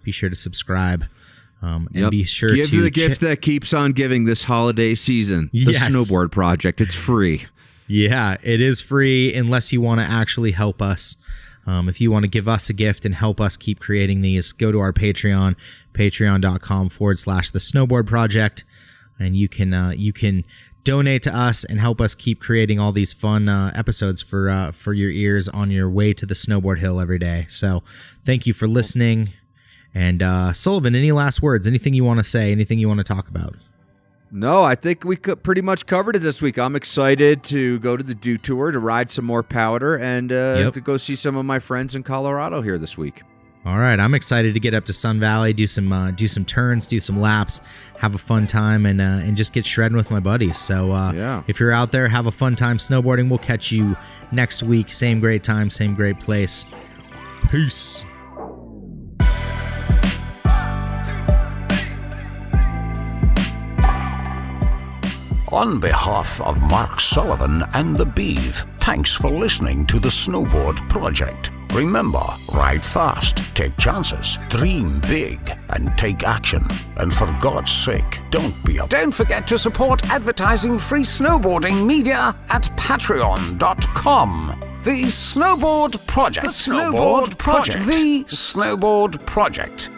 Be sure to subscribe. And be sure give to the gift that keeps on giving this holiday season. The Snowboard Project. It's free. Yeah, it is free unless you want to actually help us. If you want to give us a gift and help us keep creating these, go to our Patreon, patreon.com/the Snowboard Project, and you can donate to us and help us keep creating all these fun episodes for your ears on your way to the snowboard hill every day. So thank you for listening. And Sullivan, any last words? Anything you want to say? Anything you want to talk about? No, I think we pretty much covered it this week. I'm excited to go to the Dew Tour, to ride some more powder, and to go see some of my friends in Colorado here this week. All right, I'm excited to get up to Sun Valley, do some turns, do some laps, have a fun time, and just get shredding with my buddies. So if you're out there, have a fun time snowboarding. We'll catch you next week. Same great time, same great place. Peace. On behalf of Mark Sullivan and the Beeve, thanks for listening to the Snowboard Project. Remember, ride fast, take chances, dream big, and take action. And for God's sake, don't forget to support advertising-free snowboarding media at patreon.com. The Snowboard Project. The Snowboard Project. The Snowboard Project.